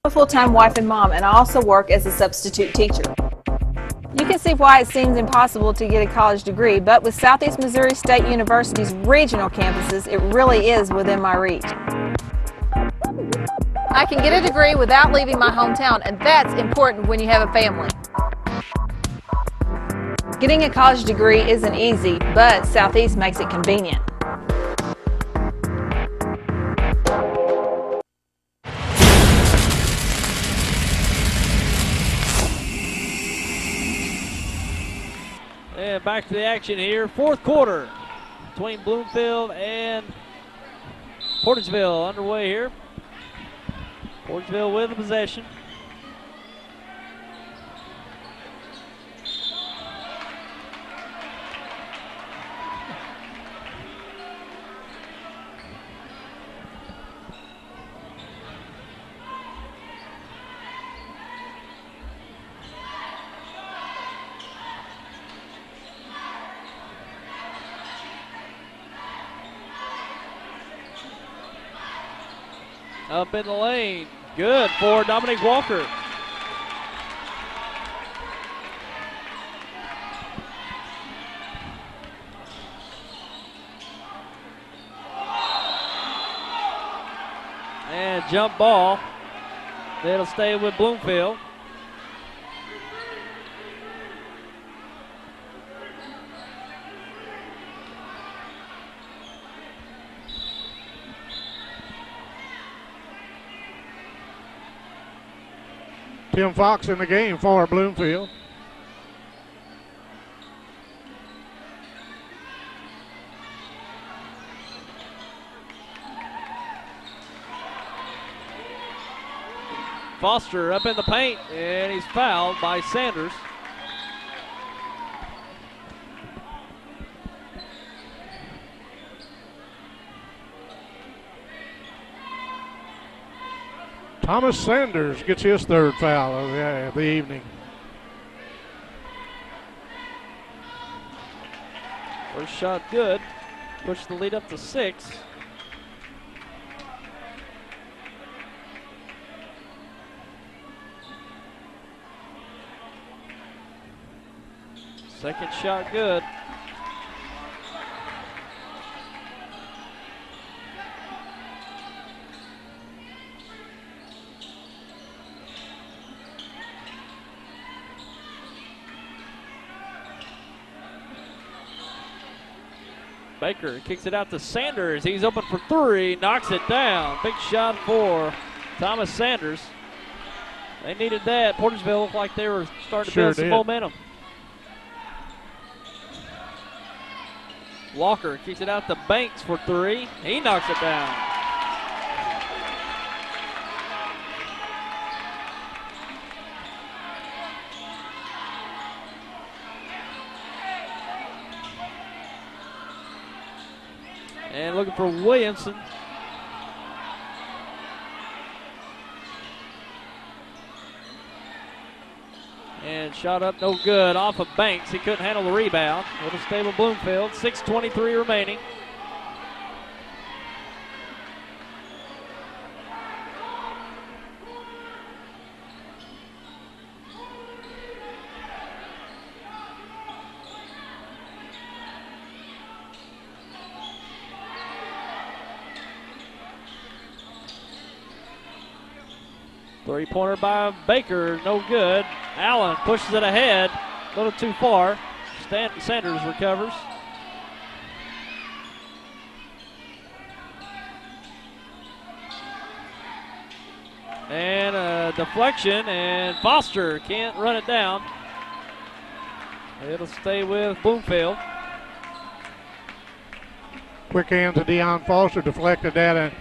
I'm a full-time wife and mom, and I also work as a substitute teacher. You can see why it seems impossible to get a college degree, but with Southeast Missouri State University's regional campuses, it really is within my reach. I can get a degree without leaving my hometown, and that's important when you have a family. Getting a college degree isn't easy, but Southeast makes it convenient. And back to the action here. Fourth quarter between Bloomfield and Portageville underway here. Portageville with the possession. Up in the lane. Good for Dominic Walker. And jump ball. It'll stay with Bloomfield. Tim Fox in the game for Bloomfield. Foster up in the paint, and he's fouled by Sanders. Thomas Sanders gets his third foul of the evening. First shot good. Push the lead up to 6. Second shot good. Baker kicks it out to Sanders. He's open for 3, knocks it down. Big shot for Thomas Sanders. They needed that. Portageville looked like they were starting to build some momentum. Walker kicks it out to Banks for 3. He knocks it down. And looking for Williamson. And shot up no good off of Banks. He couldn't handle the rebound. It'll stay with Bloomfield. 6:23 remaining. Three-pointer by Baker, no good. Allen pushes it ahead, a little too far. Sanders recovers. And a deflection, and Foster can't run it down. It'll stay with Bloomfield. Quick hands of Deion Foster deflected that and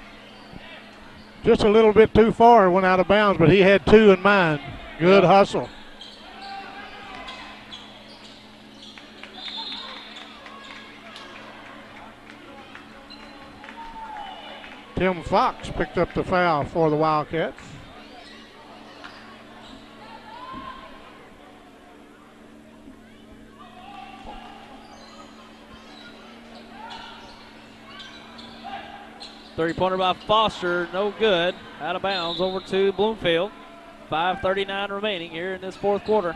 just a little bit too far, went out of bounds, but he had two in mind. Good hustle. Tim Fox picked up the foul for the Wildcats. Three-pointer by Foster, no good. Out of bounds over to Bloomfield. 5:39 remaining here in this fourth quarter.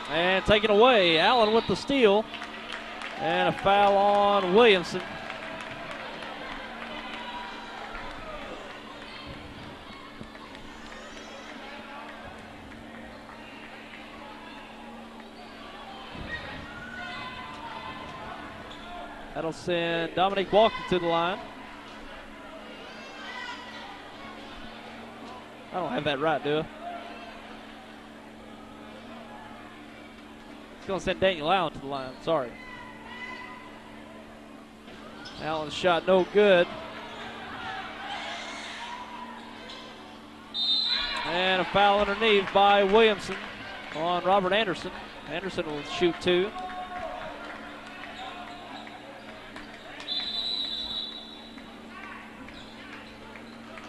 And taken away, Allen with the steal. And a foul on Williamson. That'll send Dominique Walker to the line. I don't have that right, do I? It's going to send Daniel Allen to the line. Sorry. Allen's shot no good. And a foul underneath by Williamson on Robert Anderson. Anderson will shoot two.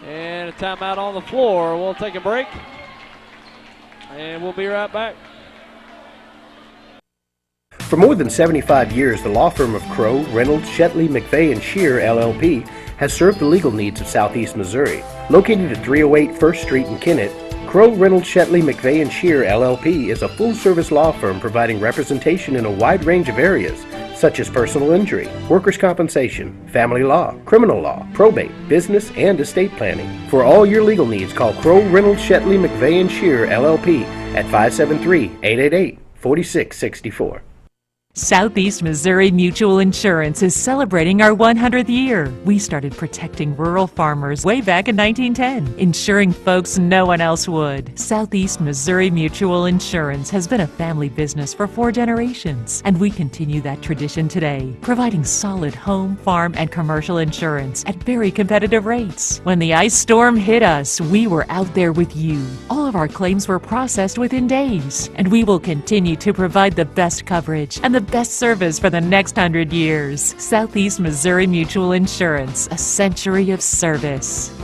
And a timeout on the floor. We'll take a break. And we'll be right back. For more than 75 years, the law firm of Crow, Reynolds, Shetley, McVeigh, and Shear, LLP, has served the legal needs of Southeast Missouri. Located at 308 1st Street in Kennett, Crow, Reynolds, Shetley, McVeigh, and Shear, LLP is a full-service law firm providing representation in a wide range of areas, such as personal injury, workers' compensation, family law, criminal law, probate, business, and estate planning. For all your legal needs, call Crow, Reynolds, Shetley, McVeigh, and Shear, LLP at 573-888-4664. Southeast Missouri Mutual Insurance is celebrating our 100th year. We started protecting rural farmers way back in 1910, insuring folks no one else would. Southeast Missouri Mutual Insurance has been a family business for 4 generations, and we continue that tradition today, providing solid home, farm, and commercial insurance at very competitive rates. When the ice storm hit us, we were out there with you. All of our claims were processed within days, and we will continue to provide the best coverage and the best service for the next 100 years. Southeast Missouri Mutual Insurance, a century of service.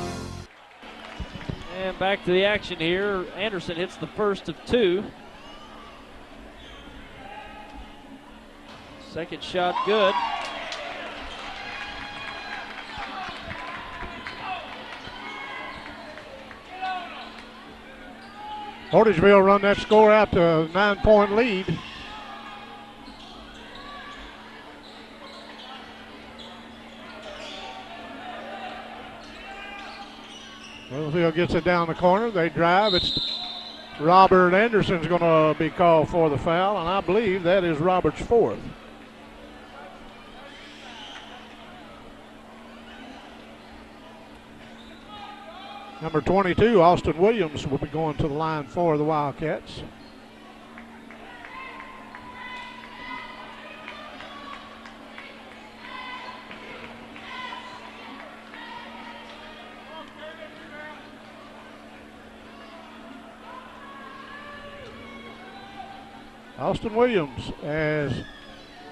And back to the action here. Anderson hits the first of 2. Second shot good. Portageville run that score out to a 9-point lead. Bloomfield gets it down the corner. They drive. It's Robert Anderson's going to be called for the foul, and I believe that is Robert's 4th. Number 22, Austin Williams, will be going to the line for the Wildcats. Austin Williams has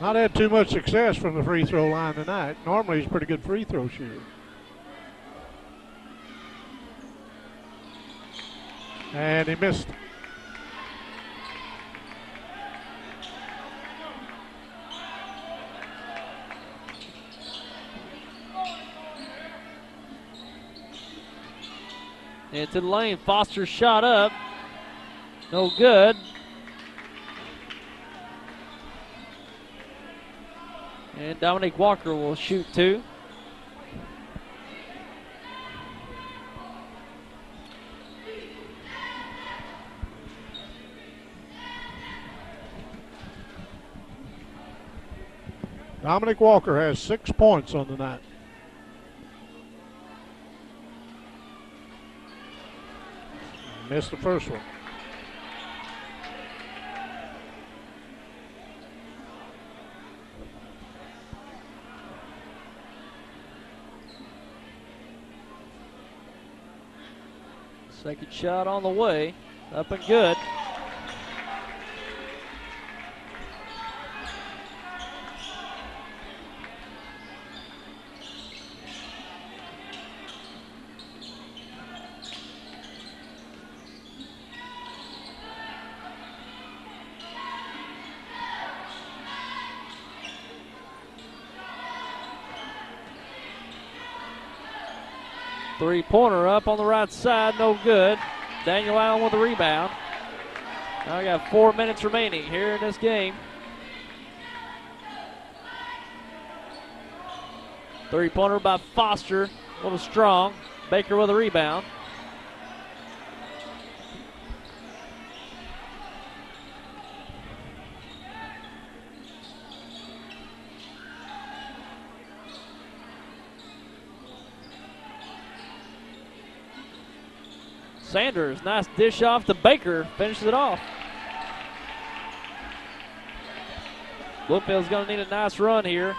not had too much success from the free throw line tonight. Normally he's a pretty good free throw shooter. And he missed. Into the lane. Foster shot up. No good. And Dominic Walker will shoot 2. Dominic Walker has 6 points on the night. Missed the first one. Second shot on the way. Up and good. Three-pointer up on the right side, no good. Daniel Allen with the rebound. Now we got 4 minutes remaining here in this game. Three-pointer by Foster, a little strong. Baker with a rebound. Sanders, nice dish off to Baker, finishes it off. Bloomfield's going to need a nice run here.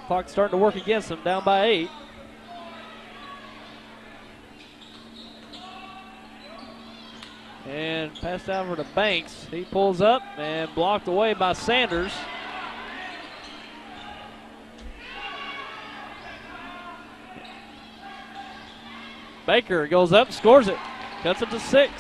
Clock's starting to work against them, down by 8. And passed over to Banks. He pulls up and blocked away by Sanders. Baker goes up, scores it, cuts it to 6.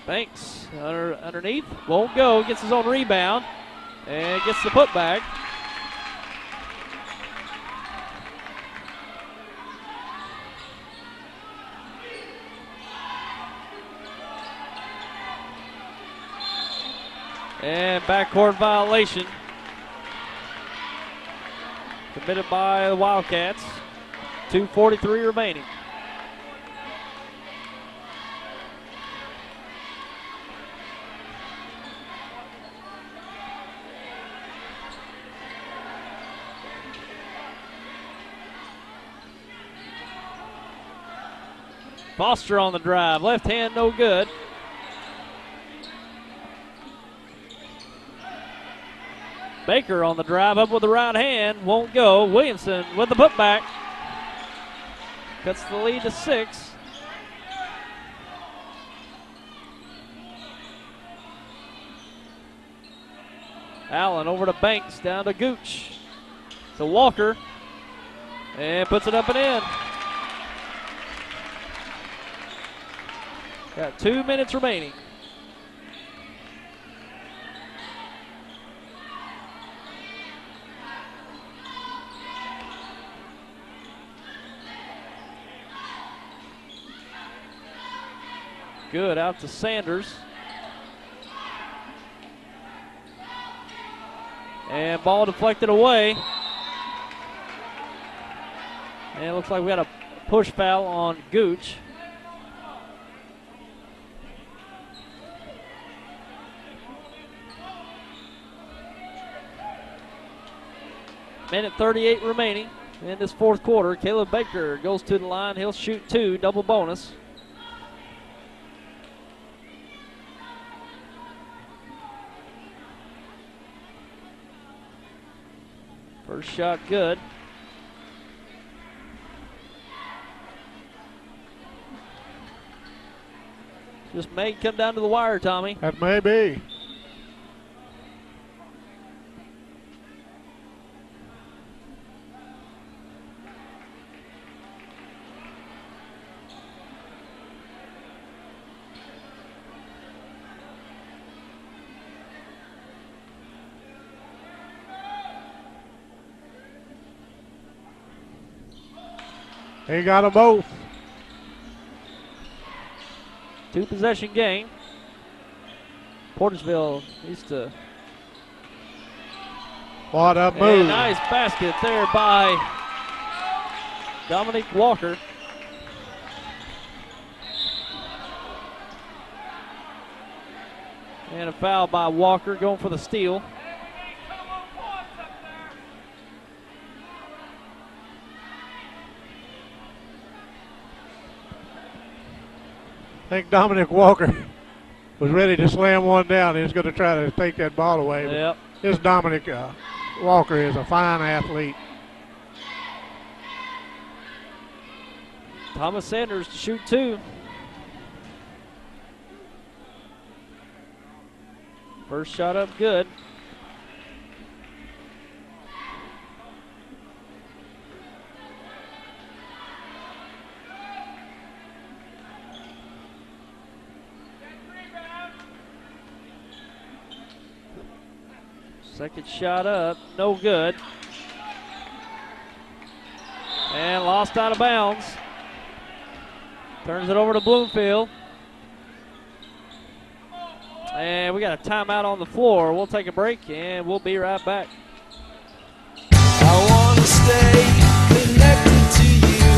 Banks underneath, won't go, gets his own rebound, and gets the putback. And backcourt violation committed by the Wildcats. 2:43 remaining. Foster on the drive, left hand no good. Baker on the drive, up with the right hand, won't go. Williamson with the putback. Cuts the lead to 6. Allen over to Banks, down to Gooch. To Walker, and puts it up and in. Got 2 minutes remaining. Good, out to Sanders. And ball deflected away. And it looks like we got a push foul on Gooch. Minute 38 remaining in this fourth quarter. Caleb Baker goes to the line. He'll shoot 2, double bonus. First shot good. Just may come down to the wire, Tommy. That may be. He got them both. 2-possession game. Portageville needs to. What a And move. nice basket there by Dominic Walker. And a foul by Walker going for the steal. I think Dominic Walker was ready to slam one down. He was going to try to take that ball away. Yep. This Dominic Walker is a fine athlete. Thomas Sanders to shoot 2. First shot up good. Second shot up, no good. And lost out of bounds. Turns it over to Bloomfield. And we got a timeout on the floor. We'll take a break and we'll be right back. I wanna stay connected to you.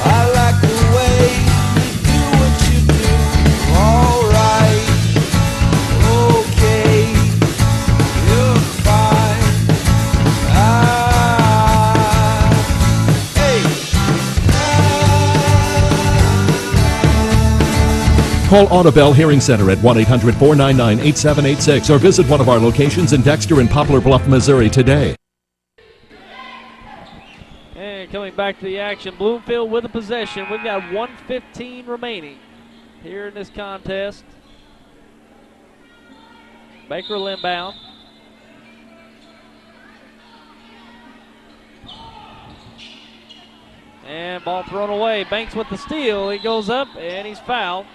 I like the way you do what you do. Alright, okay, you're fine. Call Audubell Hearing Center at 1-800-499-8786 or visit one of our locations in Dexter and Poplar Bluff, Missouri today. And coming back to the action, Bloomfield with a possession. We've got 1:15 remaining here in this contest. Baker inbound. And ball thrown away. Banks with the steal. He goes up and he's fouled.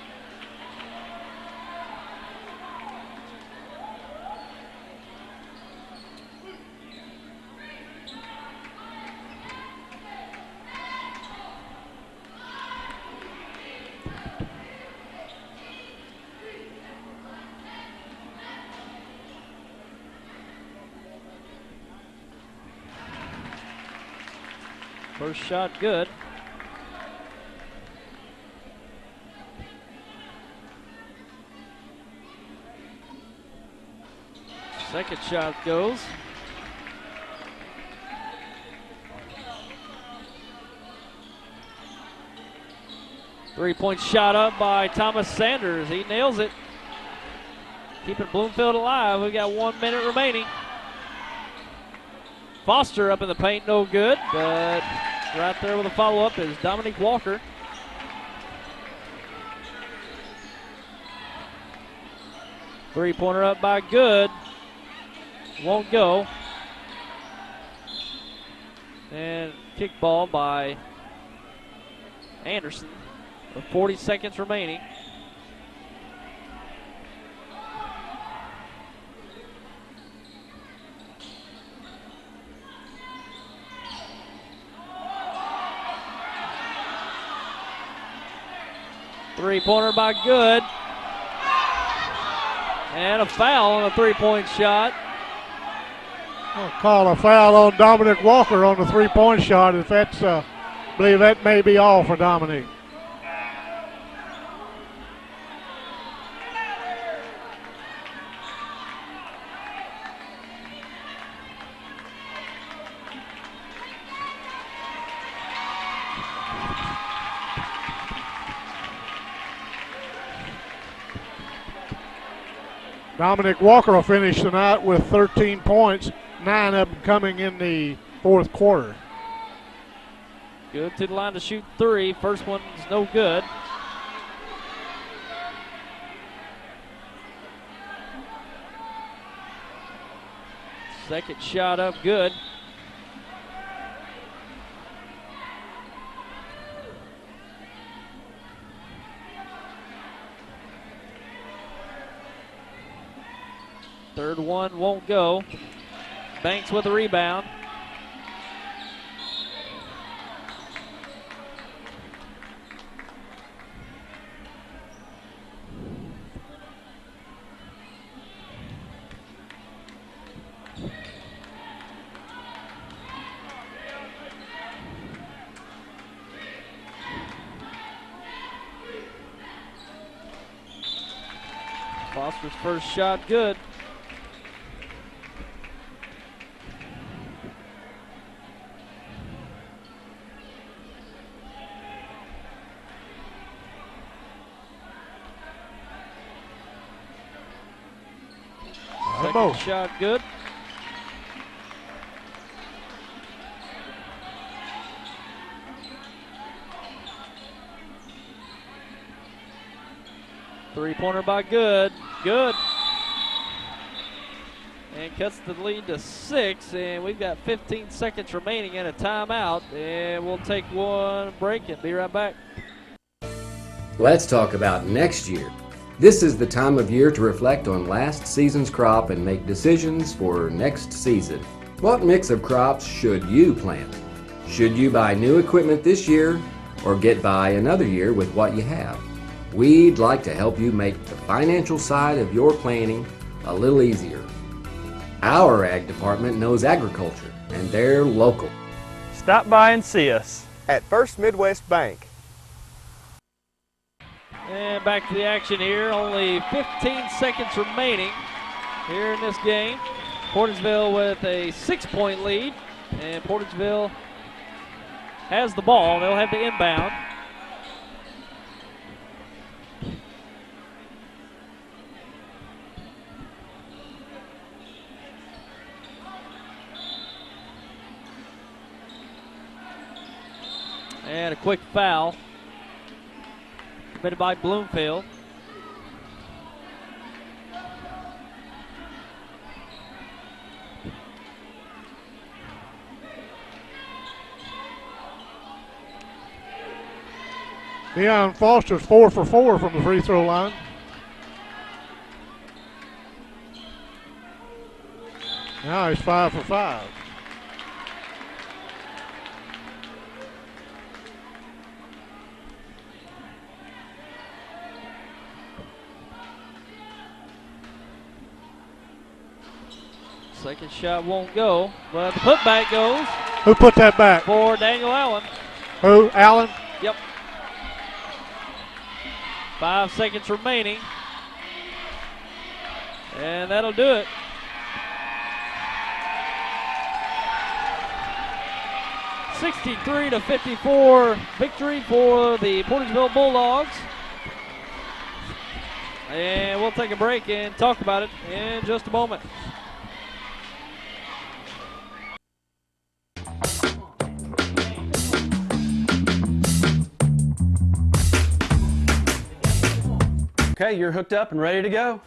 First shot good. Second shot goes. Three-point shot up by Thomas Sanders. He nails it. Keeping Bloomfield alive. We got 1 minute remaining. Foster up in the paint, no good, but right there with a follow-up is Dominic Walker. Three-pointer up by Good. Won't go. And kick ball by Anderson with 40 seconds remaining. Three-pointer by Good. And a foul on a three-point shot. I'll call a foul on Dominic Walker on the three-point shot. If that's, I believe that may be all for Dominic. Dominic Walker will finish tonight with 13 points, 9 of them coming in the fourth quarter. Good to the line to shoot three. First one's no good. Second shot up good. Third one won't go. Banks with a rebound. Foster's first shot good. Second shot good. Three-pointer by Good. Good. And cuts the lead to 6, and we've got 15 seconds remaining and a timeout. And we'll take one break and be right back. Let's talk about next year. This is the time of year to reflect on last season's crop and make decisions for next season. What mix of crops should you plant? Should you buy new equipment this year or get by another year with what you have? We'd like to help you make the financial side of your planning a little easier. Our ag department knows agriculture, and they're local. Stop by and see us at First Midwest Bank. And back to the action here. Only 15 seconds remaining here in this game. Portageville with a 6-point lead, and Portageville has the ball. They'll have the inbound. And a quick foul committed by Bloomfield. Deion Foster's 4 for 4 from the free throw line. Now he's 5 for 5. Second shot won't go, but the putback goes. Who put that back? For Daniel Allen. Who? Allen? Yep. 5 seconds remaining. And that'll do it. (63-54) victory for the Portageville Bulldogs. And we'll take a break and talk about it in just a moment. Okay, you're hooked up and ready to go.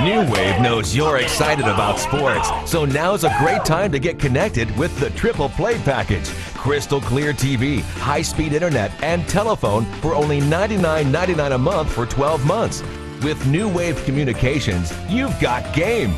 New Wave knows you're excited about sports, so now's a great time to get connected with the Triple Play Package. Crystal clear TV, high-speed internet, and telephone for only $99.99 a month for 12 months. With New Wave Communications, you've got game.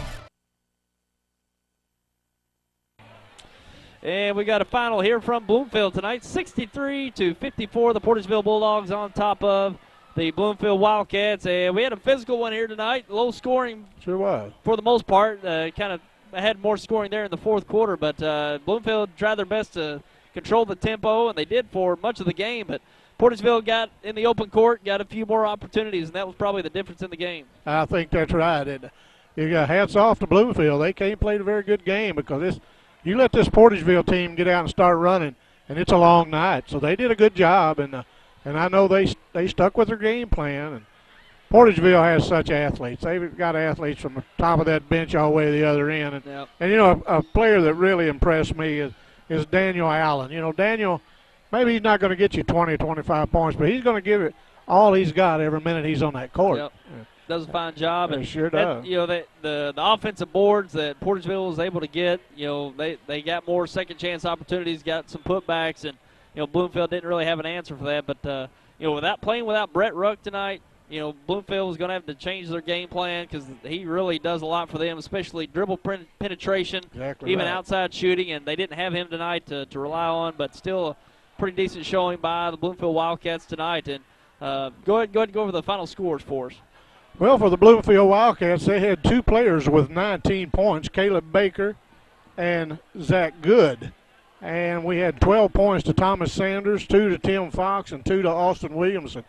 And we got a final here from Bloomfield tonight, 63-54. The Portageville Bulldogs on top of the Bloomfield Wildcats. And we had a physical one here tonight, low scoring. Sure was. For the most part, kind of had more scoring there in the fourth quarter. But Bloomfield tried their best to control the tempo, and they did for much of the game. But Portageville got in the open court, got a few more opportunities, and that was probably the difference in the game. I think that's right. And you got hats off to Bloomfield. They came played a very good game because you let this Portageville team get out and start running, and it's a long night. So they did a good job, and I know they stuck with their game plan. And Portageville has such athletes. They've got athletes from the top of that bench all the way to the other end. And you know, a player that really impressed me is Daniel Allen. You know, Daniel, maybe he's not going to get you 20, 25 points, but he's going to give it all he's got every minute he's on that court. Yep. Does a fine job. It sure does. You know, the offensive boards that Portageville was able to get, you know, they got more second chance opportunities, got some putbacks, and, you know, Bloomfield didn't really have an answer for that. But, you know, without Brett Ruck tonight, you know, Bloomfield was going to have to change their game plan because he really does a lot for them, especially dribble penetration, even outside shooting, and they didn't have him tonight to rely on, but still a pretty decent showing by the Bloomfield Wildcats tonight. And go ahead and go over the final scores for us. Well, for the Bloomfield Wildcats, they had 2 players with 19 points, Caleb Baker and Zach Good. And we had 12 points to Thomas Sanders, 2 to Tim Fox, and 2 to Austin Williamson.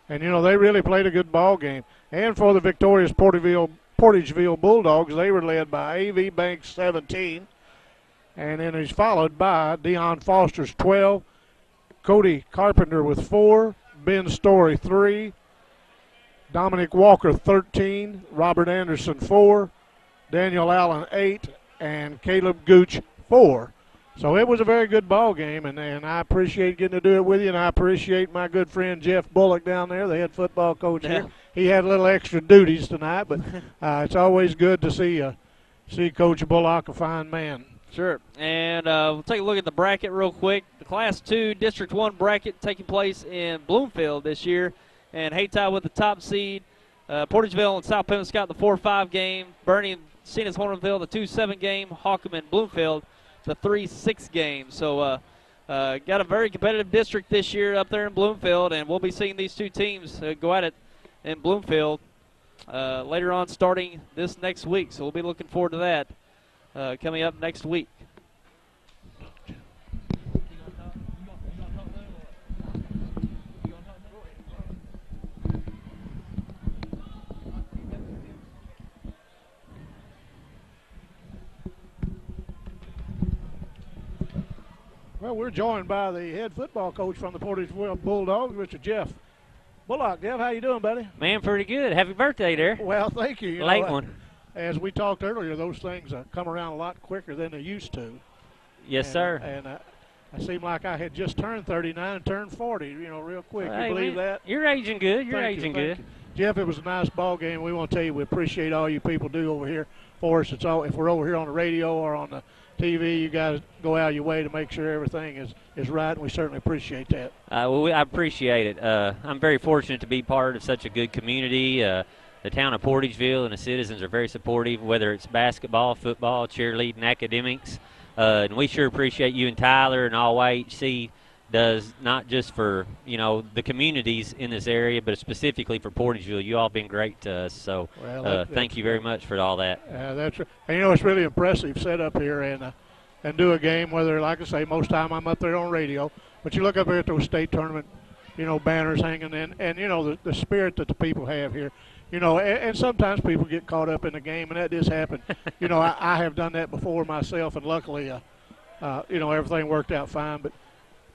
And, they really played a good ball game. And for the victorious Portageville Bulldogs, they were led by A.V. Banks, 17. And then he's followed by Deion Foster's 12, Cody Carpenter with 4, Ben Story 3, Dominic Walker 13, Robert Anderson 4, Daniel Allen 8, and Caleb Gooch 4. So it was a very good ball game, and I appreciate getting to do it with you, and I appreciate my good friend Jeff Bullock down there, the head football coach here. He had a little extra duties tonight, but it's always good to see Coach Bullock, a fine man. Sure. And we'll take a look at the bracket real quick. The Class 2 District 1 bracket taking place in Bloomfield this year. And Haytide with the top seed. Portageville and South Penobscot, the 4-5 game. Bernie and Cenas Hornville, the 2-7 game. Hawkham and Bloomfield, the 3-6 game. So got a very competitive district this year up there in Bloomfield, and we'll be seeing these two teams go at it in Bloomfield later on starting this next week. So we'll be looking forward to that coming up next week. Well, we're joined by the head football coach from the Portageville Bulldogs, Mr. Jeff Bullock. Jeff, how you doing, buddy? Man, pretty good. Happy birthday there. Well, thank you. Late one. As we talked earlier, those things come around a lot quicker than they used to. Yes, sir. And I seemed like I had just turned 39 and turned 40, real quick. Well, you believe that? You're aging good. You're aging good. Jeff, it was a nice ball game. We want to tell you we appreciate all you people do over here for us. If we're over here on the radio or on the TV, you guys go out of your way to make sure everything is right, and we certainly appreciate that. I appreciate it. I'm very fortunate to be part of such a good community. The town of Portageville and the citizens are very supportive, whether it's basketball, football, cheerleading, academics. And we sure appreciate you and Tyler and all YHC does, not just for, the communities in this area, but specifically for Portageville. You all been great to us. So thank you very much for all that. That's right. And, it's really impressive set up here and do a game, whether, like I say, most time I'm up there on radio. But you look up here at those state tournament, banners hanging in, and, the spirit that the people have here. And sometimes people get caught up in the game, and that does happen. I have done that before myself, and luckily, everything worked out fine. But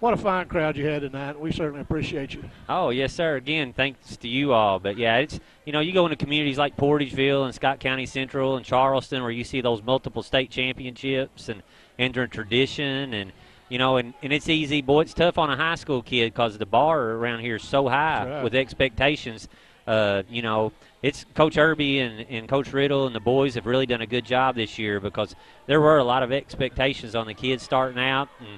what a fine crowd you had tonight. We certainly appreciate you. Oh, yes, sir. Again, thanks to you all. But, yeah, it's you go into communities like Portageville and Scott County Central and Charleston where you see those multiple state championships and enter tradition and, and it's easy. Boy, it's tough on a high school kid because the bar around here is so high with expectations. It's Coach Irby and Coach Riddle and the boys have really done a good job this year because there were a lot of expectations on the kids starting out. And,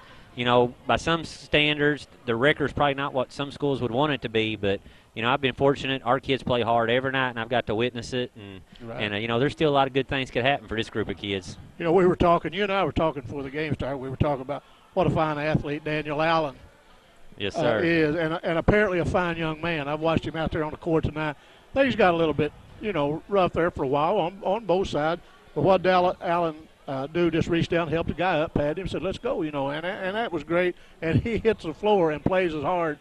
by some standards, the record's probably not what some schools would want it to be, but, I've been fortunate. Our kids play hard every night, and I've got to witness it. And there's still a lot of good things could happen for this group of kids. We were talking, you and I were talking before the game started. We were talking about what a fine athlete Daniel Allen yes, sir. Is, and apparently a fine young man. I've watched him out there on the court tonight. I think he's got a little bit, rough there for a while on both sides. But what Allen do just reached down, helped the guy up, patted him, said, let's go, and that was great. And he hits the floor and plays as hard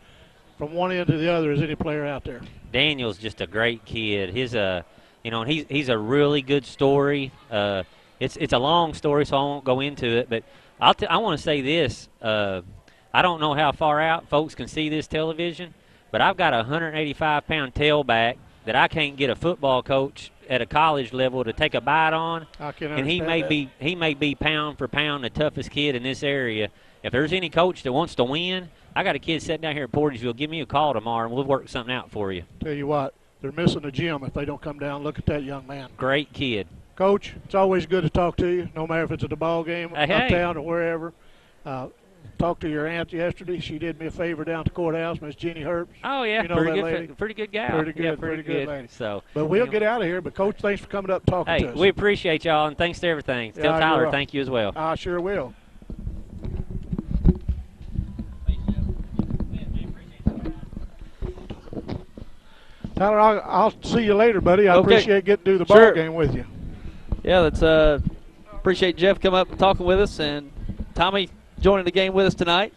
from one end to the other as any player out there. Daniel's just a great kid. He's he's a really good story. It's a long story, so I won't go into it. But I want to say this. I don't know how far out folks can see this television, but I've got a 185-pound tailback that I can't get a football coach at a college level to take a bite on. And he may be pound for pound the toughest kid in this area. If there's any coach that wants to win, I got a kid sitting down here at Portageville. Give me a call tomorrow, and we'll work something out for you. Tell you what, they're missing a gym if they don't come down. Look at that young man. Great kid. Coach, it's always good to talk to you, no matter if it's at the ball game, uptown, or wherever. Talked to your aunt yesterday. She did me a favor down at the courthouse, Miss Jenny Herbst. Oh, yeah, pretty good gal. Pretty good lady. So, but we'll get out of here. But, Coach, thanks for coming up and talking to us. We appreciate y'all, and thanks to everything. Tell Tyler thank you as well. I sure will. Tyler, I'll see you later, buddy. I appreciate getting to do the ball game with you. Yeah, that's appreciate Jeff coming up and talking with us, and Tommy joining the game with us tonight.